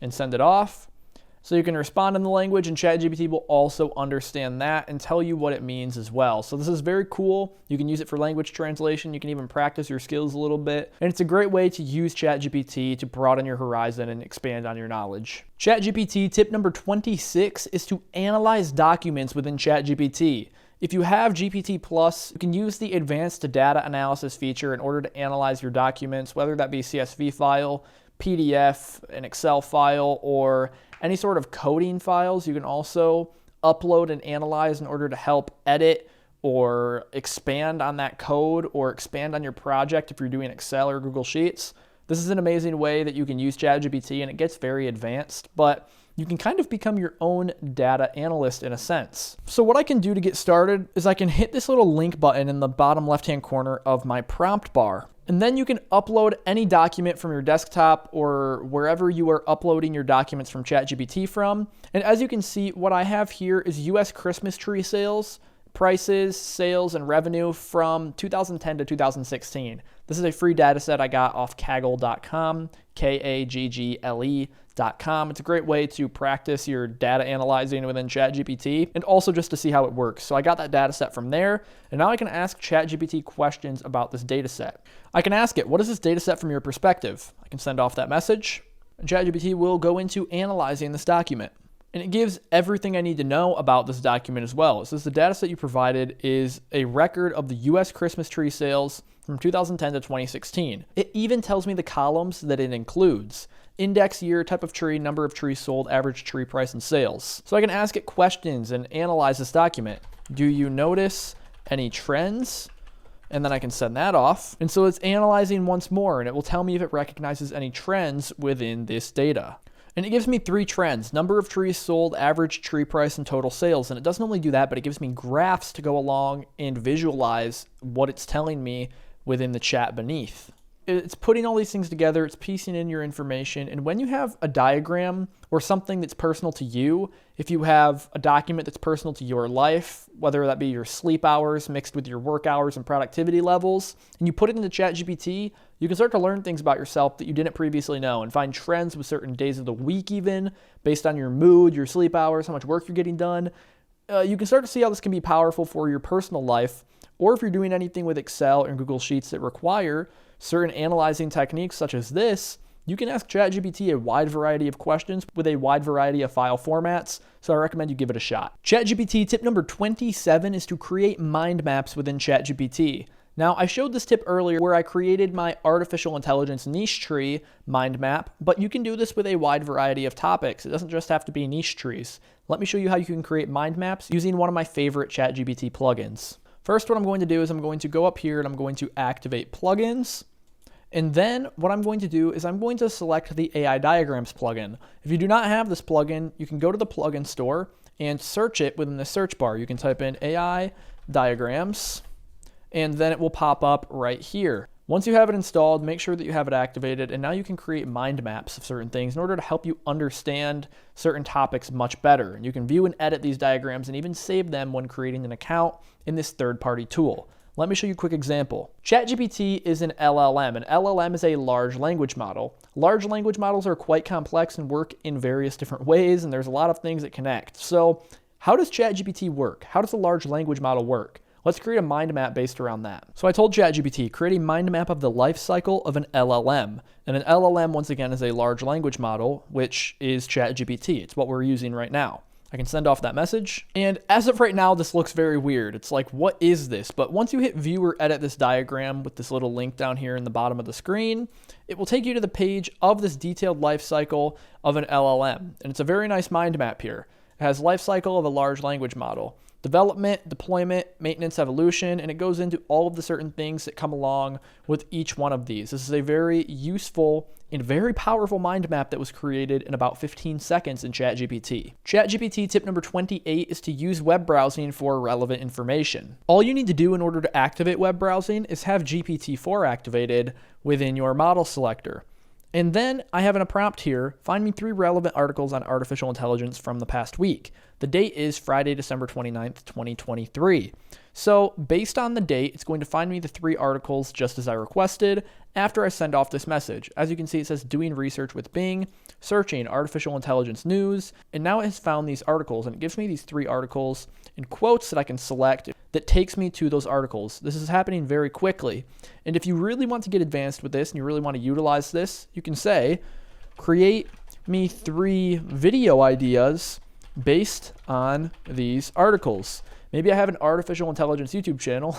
and send it off. So you can respond in the language, and ChatGPT will also understand that and tell you what it means as well. So this is very cool. You can use it for language translation. You can even practice your skills a little bit. And it's a great way to use ChatGPT to broaden your horizon and expand on your knowledge. ChatGPT tip number 26 is to analyze documents within ChatGPT. If you have GPT+, you can use the advanced data analysis feature in order to analyze your documents, whether that be CSV file, PDF, an Excel file, or any sort of coding files. You can also upload and analyze in order to help edit or expand on that code or expand on your project if you're doing Excel or Google Sheets. This is an amazing way that you can use ChatGPT, and it gets very advanced, but you can kind of become your own data analyst in a sense. So what I can do to get started is I can hit this little link button in the bottom left-hand corner of my prompt bar. And then you can upload any document from your desktop or wherever you are uploading your documents from ChatGPT from. And as you can see, what I have here is US Christmas tree sales, prices, sales, and revenue from 2010 to 2016. This is a free data set I got off Kaggle.com, Kaggle.com. It's a great way to practice your data analyzing within ChatGPT and also just to see how it works. So I got that data set from there, and now I can ask ChatGPT questions about this data set. I can ask it, what is this data set from your perspective? I can send off that message, and ChatGPT will go into analyzing this document. And it gives everything I need to know about this document as well. So the data set you provided is a record of the US Christmas tree sales from 2010 to 2016. It even tells me the columns that it includes: index year, type of tree, number of trees sold, average tree price, and sales. So I can ask it questions and analyze this document. Do you notice any trends? And then I can send that off. And so it's analyzing once more, and it will tell me if it recognizes any trends within this data. And it gives me 3 trends: number of trees sold, average tree price, and total sales. And it doesn't only do that, but it gives me graphs to go along and visualize what it's telling me within the chat beneath. It's putting all these things together, it's piecing in your information, and when you have a diagram or something that's personal to you, if you have a document that's personal to your life, whether that be your sleep hours mixed with your work hours and productivity levels, and you put it into ChatGPT, you can start to learn things about yourself that you didn't previously know and find trends with certain days of the week even, based on your mood, your sleep hours, how much work you're getting done. You can start to see how this can be powerful for your personal life, or if you're doing anything with Excel and Google Sheets that require certain analyzing techniques such as this, you can ask ChatGPT a wide variety of questions with a wide variety of file formats, so I recommend you give it a shot. ChatGPT tip number 27 is to create mind maps within ChatGPT. Now, I showed this tip earlier where I created my artificial intelligence niche tree mind map, but you can do this with a wide variety of topics. It doesn't just have to be niche trees. Let me show you how you can create mind maps using one of my favorite ChatGPT plugins. First, what I'm going to do is I'm going to go up here and I'm going to activate plugins. And then what I'm going to do is I'm going to select the AI Diagrams plugin. If you do not have this plugin, you can go to the plugin store and search it within the search bar. You can type in AI Diagrams, and then it will pop up right here. Once you have it installed, make sure that you have it activated, and now you can create mind maps of certain things in order to help you understand certain topics much better. And you can view and edit these diagrams and even save them when creating an account in this third-party tool. Let me show you a quick example. ChatGPT is an LLM. An LLM is a large language model. Large language models are quite complex and work in various different ways, and there's a lot of things that connect. So how does ChatGPT work? How does a large language model work? Let's create a mind map based around that. So I told ChatGPT, create a mind map of the life cycle of an LLM. And an LLM, once again, is a large language model, which is ChatGPT. It's what we're using right now. I can send off that message. And as of right now, this looks very weird. It's like, what is this? But once you hit view or edit this diagram with this little link down here in the bottom of the screen, it will take you to the page of this detailed life cycle of an LLM. And it's a very nice mind map here. It has life cycle of a large language model, development, deployment, maintenance, evolution, and it goes into all of the certain things that come along with each one of these. This is a very useful and very powerful mind map that was created in about 15 seconds in ChatGPT. ChatGPT tip number 28 is to use web browsing for relevant information. All you need to do in order to activate web browsing is have GPT-4 activated within your model selector. And then I have in a prompt here, find me 3 relevant articles on artificial intelligence from the past week. The date is Friday, December 29th, 2023. So based on the date, it's going to find me the 3 articles just as I requested after I send off this message. As you can see, it says doing research with Bing, searching artificial intelligence news, and now it has found these articles and it gives me these 3 articles in quotes that I can select that takes me to those articles. This is happening very quickly. And if you really want to get advanced with this and you really want to utilize this, you can say, create me 3 video ideas based on these articles. Maybe I have an artificial intelligence YouTube channel.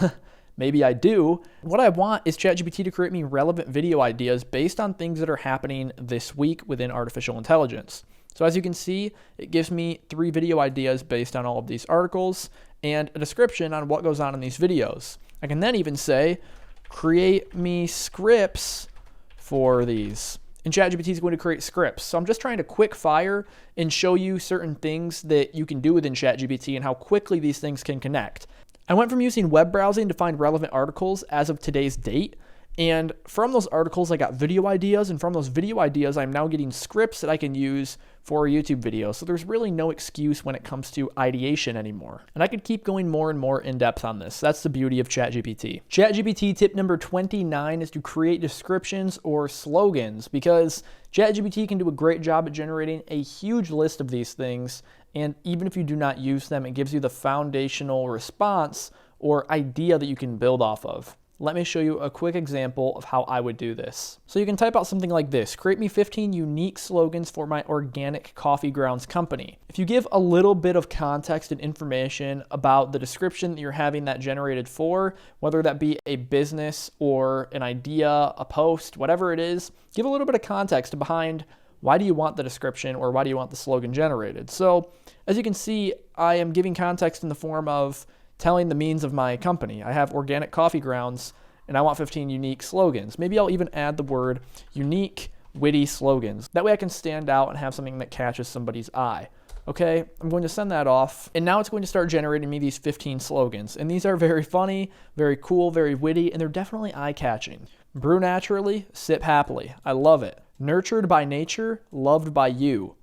Maybe I do. What I want is ChatGPT to create me relevant video ideas based on things that are happening this week within artificial intelligence. So as you can see, it gives me 3 video ideas based on all of these articles and a description on what goes on in these videos. I can then even say, create me scripts for these. And ChatGPT is going to create scripts. So I'm just trying to quick fire and show you certain things that you can do within ChatGPT and how quickly these things can connect. I went from using web browsing to find relevant articles as of today's date. And from those articles, I got video ideas. And from those video ideas, I'm now getting scripts that I can use for a YouTube video. So there's really no excuse when it comes to ideation anymore. And I could keep going more and more in depth on this. That's the beauty of ChatGPT. ChatGPT tip number 29 is to create descriptions or slogans, because ChatGPT can do a great job at generating a huge list of these things. And even if you do not use them, it gives you the foundational response or idea that you can build off of. Let me show you a quick example of how I would do this. So you can type out something like this: create me 15 unique slogans for my organic coffee grounds company. If you give a little bit of context and information about the description that you're having that generated for, whether that be a business or an idea, a post, whatever it is, give a little bit of context behind why do you want the description or why do you want the slogan generated. So as you can see, I am giving context in the form of telling the means of my company. I have organic coffee grounds and I want 15 unique slogans. Maybe I'll even add the word unique, witty slogans. That way I can stand out and have something that catches somebody's eye. Okay, I'm going to send that off. And now it's going to start generating me these 15 slogans. And these are very funny, very cool, very witty, and they're definitely eye-catching. Brew naturally, sip happily. I love it. Nurtured by nature, loved by you.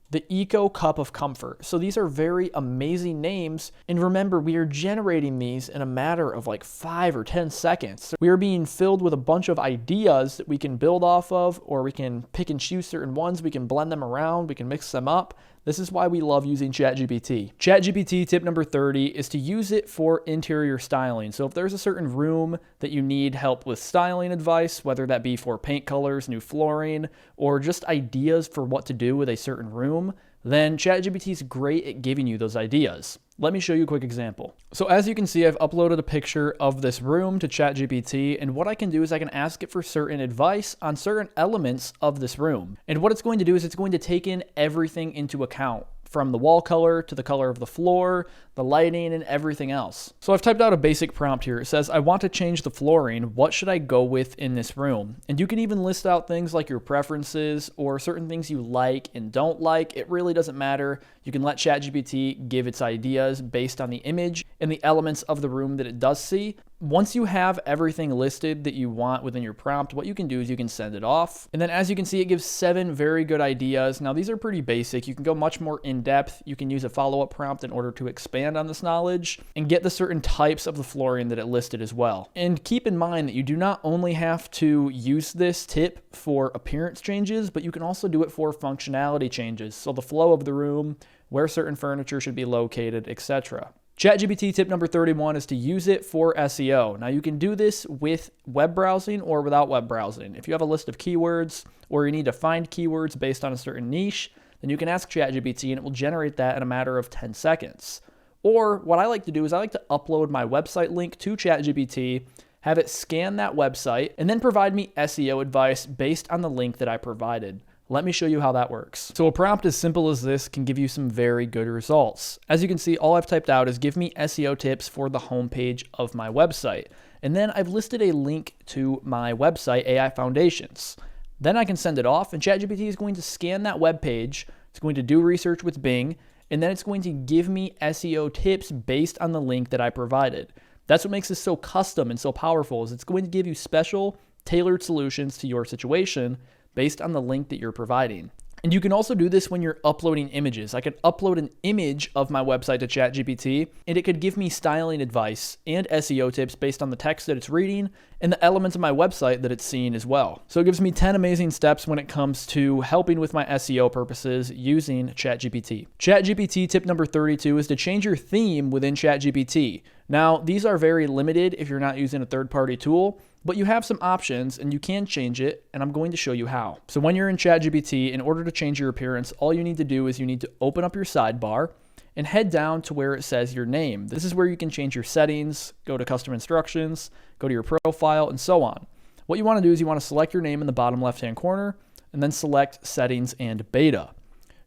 The Eco Cup of Comfort. So these are very amazing names. And remember, we are generating these in a matter of like 5 or 10 seconds. We are being filled with a bunch of ideas that we can build off of, or we can pick and choose certain ones. We can blend them around. We can mix them up. This is why we love using ChatGPT. ChatGPT tip number 30 is to use it for interior styling. So if there's a certain room that you need help with styling advice, whether that be for paint colors, new flooring, or just ideas for what to do with a certain room, then ChatGPT is great at giving you those ideas. Let me show you a quick example. So as you can see, I've uploaded a picture of this room to ChatGPT, and what I can do is I can ask it for certain advice on certain elements of this room. And what it's going to do is it's going to take in everything into account, from the wall color to the color of the floor, the lighting, and everything else. So I've typed out a basic prompt here. It says, I want to change the flooring. What should I go with in this room? And you can even list out things like your preferences or certain things you like and don't like. It really doesn't matter. You can let ChatGPT give its ideas based on the image and the elements of the room that it does see. Once you have everything listed that you want within your prompt, what you can do is you can send it off. And then as you can see, it gives 7 very good ideas. Now these are pretty basic. You can go much more in depth. You can use a follow-up prompt in order to expand on this knowledge and get the certain types of the flooring that it listed as well. And keep in mind that you do not only have to use this tip for appearance changes, but you can also do it for functionality changes. So the flow of the room, where certain furniture should be located, etc. ChatGPT tip number 31 is to use it for SEO. Now you can do this with web browsing or without web browsing. If you have a list of keywords or you need to find keywords based on a certain niche, then you can ask ChatGPT and it will generate that in a matter of 10 seconds. Or what I like to do is I like to upload my website link to ChatGPT, have it scan that website, and then provide me SEO advice based on the link that I provided. Let me show you how that works. So a prompt as simple as this can give you some very good results. As you can see, all I've typed out is give me SEO tips for the homepage of my website. And then I've listed a link to my website, AI Foundations. Then I can send it off and ChatGPT is going to scan that web page. It's going to do research with Bing, and then it's going to give me SEO tips based on the link that I provided. That's what makes this so custom and so powerful, is it's going to give you special, tailored solutions to your situation based on the link that you're providing. And you can also do this when you're uploading images. I could upload an image of my website to ChatGPT, and it could give me styling advice and SEO tips based on the text that it's reading and the elements of my website that it's seeing as well. So it gives me 10 amazing steps when it comes to helping with my SEO purposes using ChatGPT. ChatGPT tip number 32 is to change your theme within ChatGPT. Now, these are very limited if you're not using a third-party tool, but you have some options and you can change it, and I'm going to show you how. So when you're in ChatGPT, in order to change your appearance, all you need to do is you need to open up your sidebar and head down to where it says your name. This is where you can change your settings, go to custom instructions, go to your profile, and so on. What you want to do is you want to select your name in the bottom left-hand corner and then select settings and beta.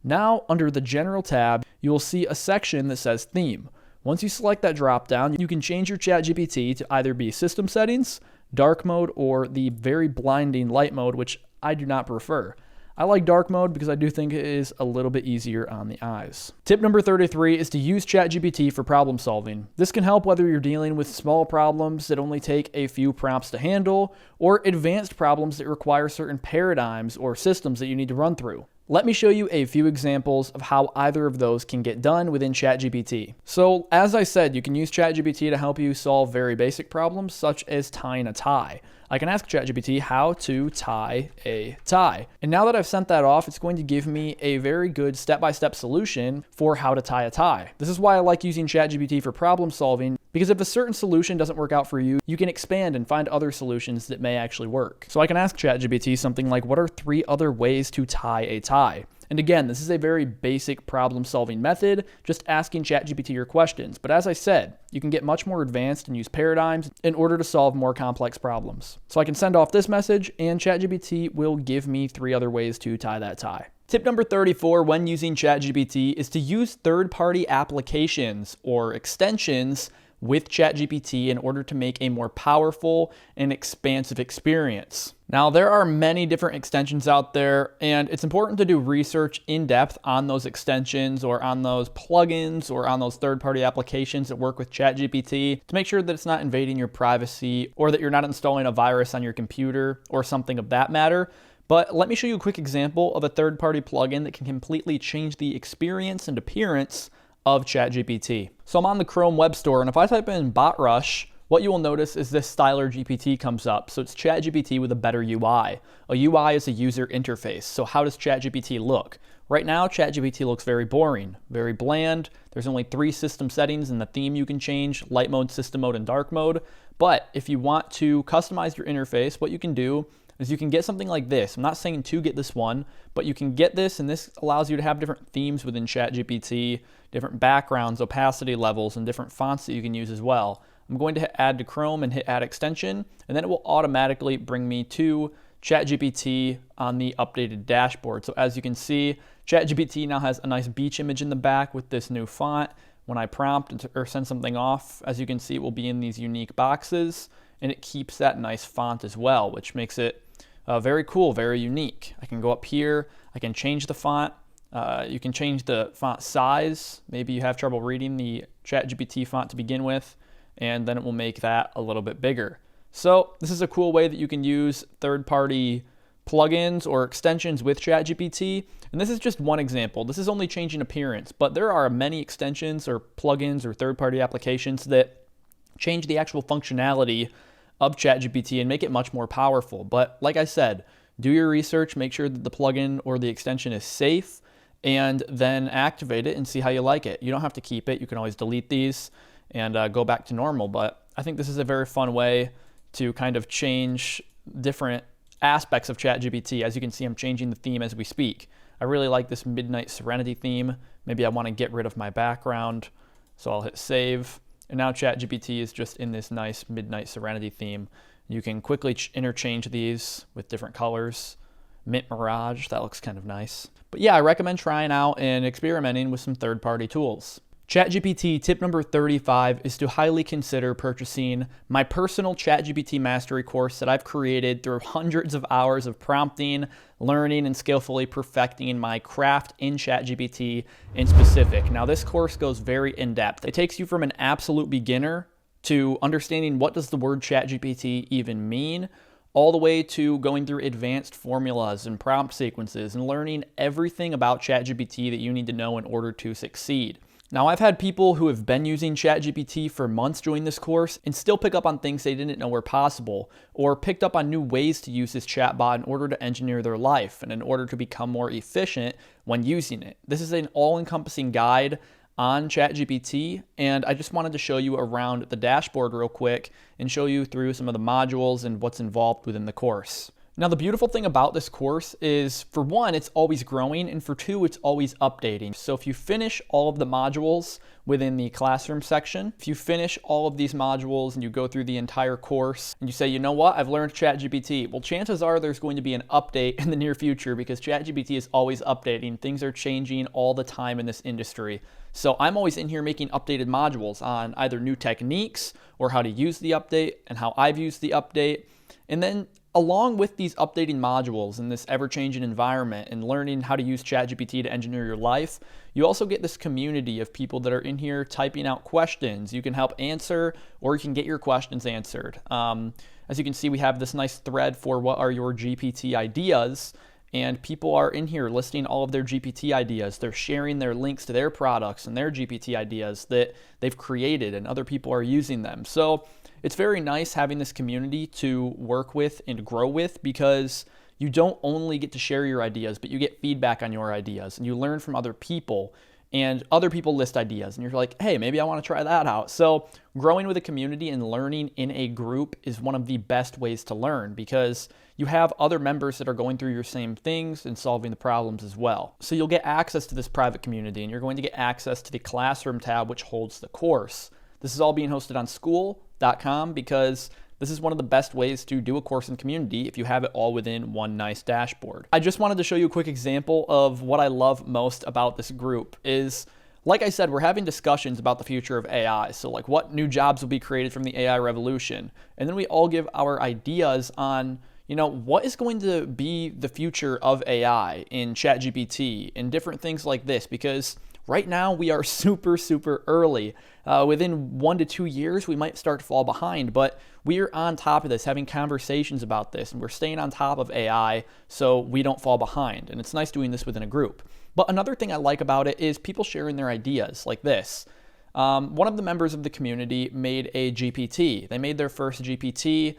Now, under the general tab, you will see a section that says theme. Once you select that drop down, you can change your ChatGPT to either be system settings, dark mode, or the very blinding light mode, which I do not prefer. I like dark mode because I do think it is a little bit easier on the eyes. Tip number 33 is to use ChatGPT for problem solving. This can help whether you're dealing with small problems that only take a few prompts to handle, or advanced problems that require certain paradigms or systems that you need to run through. Let me show you a few examples of how either of those can get done within ChatGPT. So as I said, you can use ChatGPT to help you solve very basic problems such as tying a tie. I can ask ChatGPT how to tie a tie. And now that I've sent that off, it's going to give me a very good step-by-step solution for how to tie a tie. This is why I like using ChatGPT for problem solving, because if a certain solution doesn't work out for you, you can expand and find other solutions that may actually work. So I can ask ChatGPT something like, what are 3 other ways to tie a tie? And again, this is a very basic problem-solving method, just asking ChatGPT your questions. But as I said, you can get much more advanced and use paradigms in order to solve more complex problems. So I can send off this message, and ChatGPT will give me 3 other ways to tie that tie. Tip number 34 when using ChatGPT is to use third-party applications or extensions with ChatGPT in order to make a more powerful and expansive experience. Now, there are many different extensions out there, and it's important to do research in depth on those extensions or on those plugins or on those third-party applications that work with ChatGPT to make sure that it's not invading your privacy or that you're not installing a virus on your computer or something of that matter. But let me show you a quick example of a third-party plugin that can completely change the experience and appearance of ChatGPT. So I'm on the Chrome Web Store, and if I type in BotRush, what you will notice is this Styler GPT comes up. So it's ChatGPT with a better UI. A UI is a user interface. So how does ChatGPT look? Right now, ChatGPT looks very boring, very bland. There's only 3 system settings in the theme you can change: light mode, system mode, and dark mode. But if you want to customize your interface, what you can do is you can get something like this. I'm not saying to get this one, but you can get this, and this allows you to have different themes within ChatGPT, different backgrounds, opacity levels, and different fonts that you can use as well. I'm going to add to Chrome and hit add extension, and then it will automatically bring me to ChatGPT on the updated dashboard. So as you can see, ChatGPT now has a nice beach image in the back with this new font. When I prompt or send something off, as you can see, it will be in these unique boxes, and it keeps that nice font as well, which makes it very cool, very unique. I can go up here, I can change the font. You can change the font size. Maybe you have trouble reading the ChatGPT font to begin with, and then it will make that a little bit bigger. So this is a cool way that you can use third-party plugins or extensions with ChatGPT. And this is just one example. This is only changing appearance, but there are many extensions or plugins or third-party applications that change the actual functionality of ChatGPT and make it much more powerful. But like I said, do your research, make sure that the plugin or the extension is safe, and then activate it and see how you like it. You don't have to keep it. You can always delete these and go back to normal. But I think this is a very fun way to kind of change different aspects of ChatGPT. As you can see, I'm changing the theme as we speak. I really like this Midnight Serenity theme. Maybe I want to get rid of my background, so I'll hit save. And now ChatGPT is just in this nice Midnight Serenity theme. You can quickly interchange these with different colors. Mint Mirage, that looks kind of nice. But yeah, I recommend trying out and experimenting with some third-party tools. ChatGPT tip number 35 is to highly consider purchasing my personal ChatGPT mastery course that I've created through hundreds of hours of prompting, learning, and skillfully perfecting my craft in ChatGPT in specific. Now, this course goes very in-depth. It takes you from an absolute beginner to understanding what does the word ChatGPT even mean, all the way to going through advanced formulas and prompt sequences and learning everything about ChatGPT that you need to know in order to succeed. Now, I've had people who have been using ChatGPT for months join this course and still pick up on things they didn't know were possible, or picked up on new ways to use this chatbot in order to engineer their life and in order to become more efficient when using it. This is an all-encompassing guide on ChatGPT, and I just wanted to show you around the dashboard real quick and show you through some of the modules and what's involved within the course. Now, the beautiful thing about this course is, for one, it's always growing, and for two, it's always updating. So if you finish all of the modules within the classroom section, if you finish all of these modules and you go through the entire course and you say, you know what, I've learned ChatGPT, well, chances are there's going to be an update in the near future because ChatGPT is always updating. Things are changing all the time in this industry. So I'm always in here making updated modules on either new techniques or how to use the update and how I've used the update. And then along with these updating modules in this ever-changing environment and learning how to use ChatGPT to engineer your life, you also get this community of people that are in here typing out questions you can help answer, or you can get your questions answered. As you can see, we have this nice thread for what are your GPT ideas, and people are in here listing all of their GPT ideas. They're sharing their links to their products and their GPT ideas that they've created, and other people are using them. So it's very nice having this community to work with and grow with, because you don't only get to share your ideas, but you get feedback on your ideas, and you learn from other people, and other people list ideas, and you're like, hey, maybe I want to try that out. So growing with a community and learning in a group is one of the best ways to learn, because you have other members that are going through your same things and solving the problems as well. So you'll get access to this private community, and you're going to get access to the Classroom tab, which holds the course. This is all being hosted on school.com because this is one of the best ways to do a course in community if you have it all within one nice dashboard. I just wanted to show you a quick example of what I love most about this group is, like I said, we're having discussions about the future of AI. So like what new jobs will be created from the AI revolution. And then we all give our ideas on, you know, what is going to be the future of AI in ChatGPT and different things like this, because right now we are super early. Within 1 to 2 years, we might start to fall behind, but we're on top of this, having conversations about this, and we're staying on top of AI so we don't fall behind. And it's nice doing this within a group. But another thing I like about it is people sharing their ideas like this. One of the members of the community made a GPT. They made their first GPT.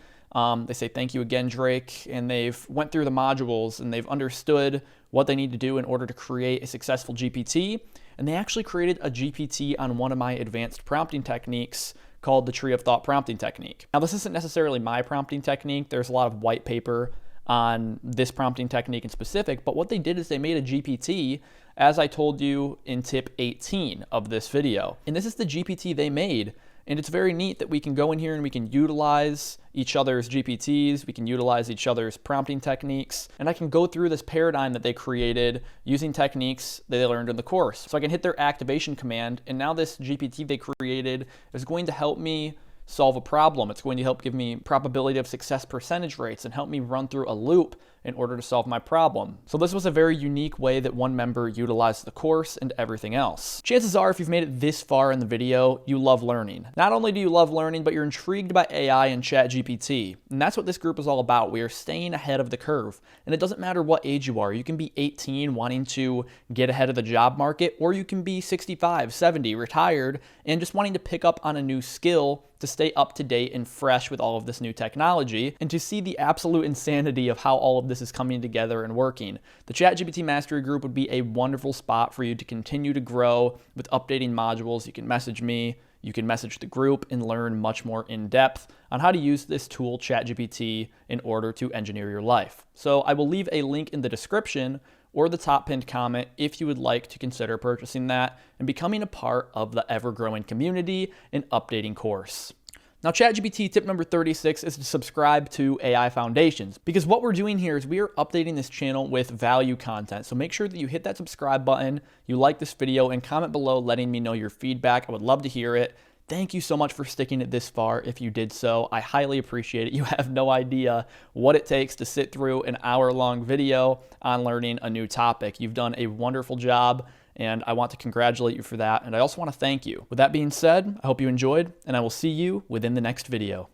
They say, thank you again, Drake. And they've went through the modules and they've understood what they need to do in order to create a successful GPT. And they actually created a GPT on one of my advanced prompting techniques called the Tree of Thought prompting technique. Now, this isn't necessarily my prompting technique. There's a lot of white paper on this prompting technique in specific, but what they did is they made a GPT, as I told you in tip 18 of this video. And this is the GPT they made. And it's very neat that we can go in here and we can utilize each other's GPTs, we can utilize each other's prompting techniques, and I can go through this paradigm that they created using techniques that they learned in the course. So I can hit their activation command, and now this GPT they created is going to help me solve a problem. It's going to help give me probability of success percentage rates and help me run through a loop in order to solve my problem. So this was a very unique way that one member utilized the course and everything else. Chances are, if you've made it this far in the video, you love learning. Not only do you love learning, but you're intrigued by AI and ChatGPT. And that's what this group is all about. We are staying ahead of the curve. And it doesn't matter what age you are. You can be 18 wanting to get ahead of the job market, or you can be 65, 70, retired, and just wanting to pick up on a new skill to stay up to date and fresh with all of this new technology, and to see the absolute insanity of how all of this this is coming together and working. The ChatGPT Mastery Group would be a wonderful spot for you to continue to grow with updating modules. You can message me, you can message the group, and learn much more in depth on how to use this tool, ChatGPT, in order to engineer your life. So I will leave a link in the description or the top pinned comment if you would like to consider purchasing that and becoming a part of the ever-growing community and updating course. Now, ChatGPT tip number 36 is to subscribe to AI Foundations, because what we're doing here is we are updating this channel with value content. So make sure that you hit that subscribe button, you like this video, and comment below letting me know your feedback. I would love to hear it. Thank you so much for sticking it this far if you did so. I highly appreciate it. You have no idea what it takes to sit through an hour-long video on learning a new topic. You've done a wonderful job, and I want to congratulate you for that. And I also want to thank you. With that being said, I hope you enjoyed, and I will see you within the next video.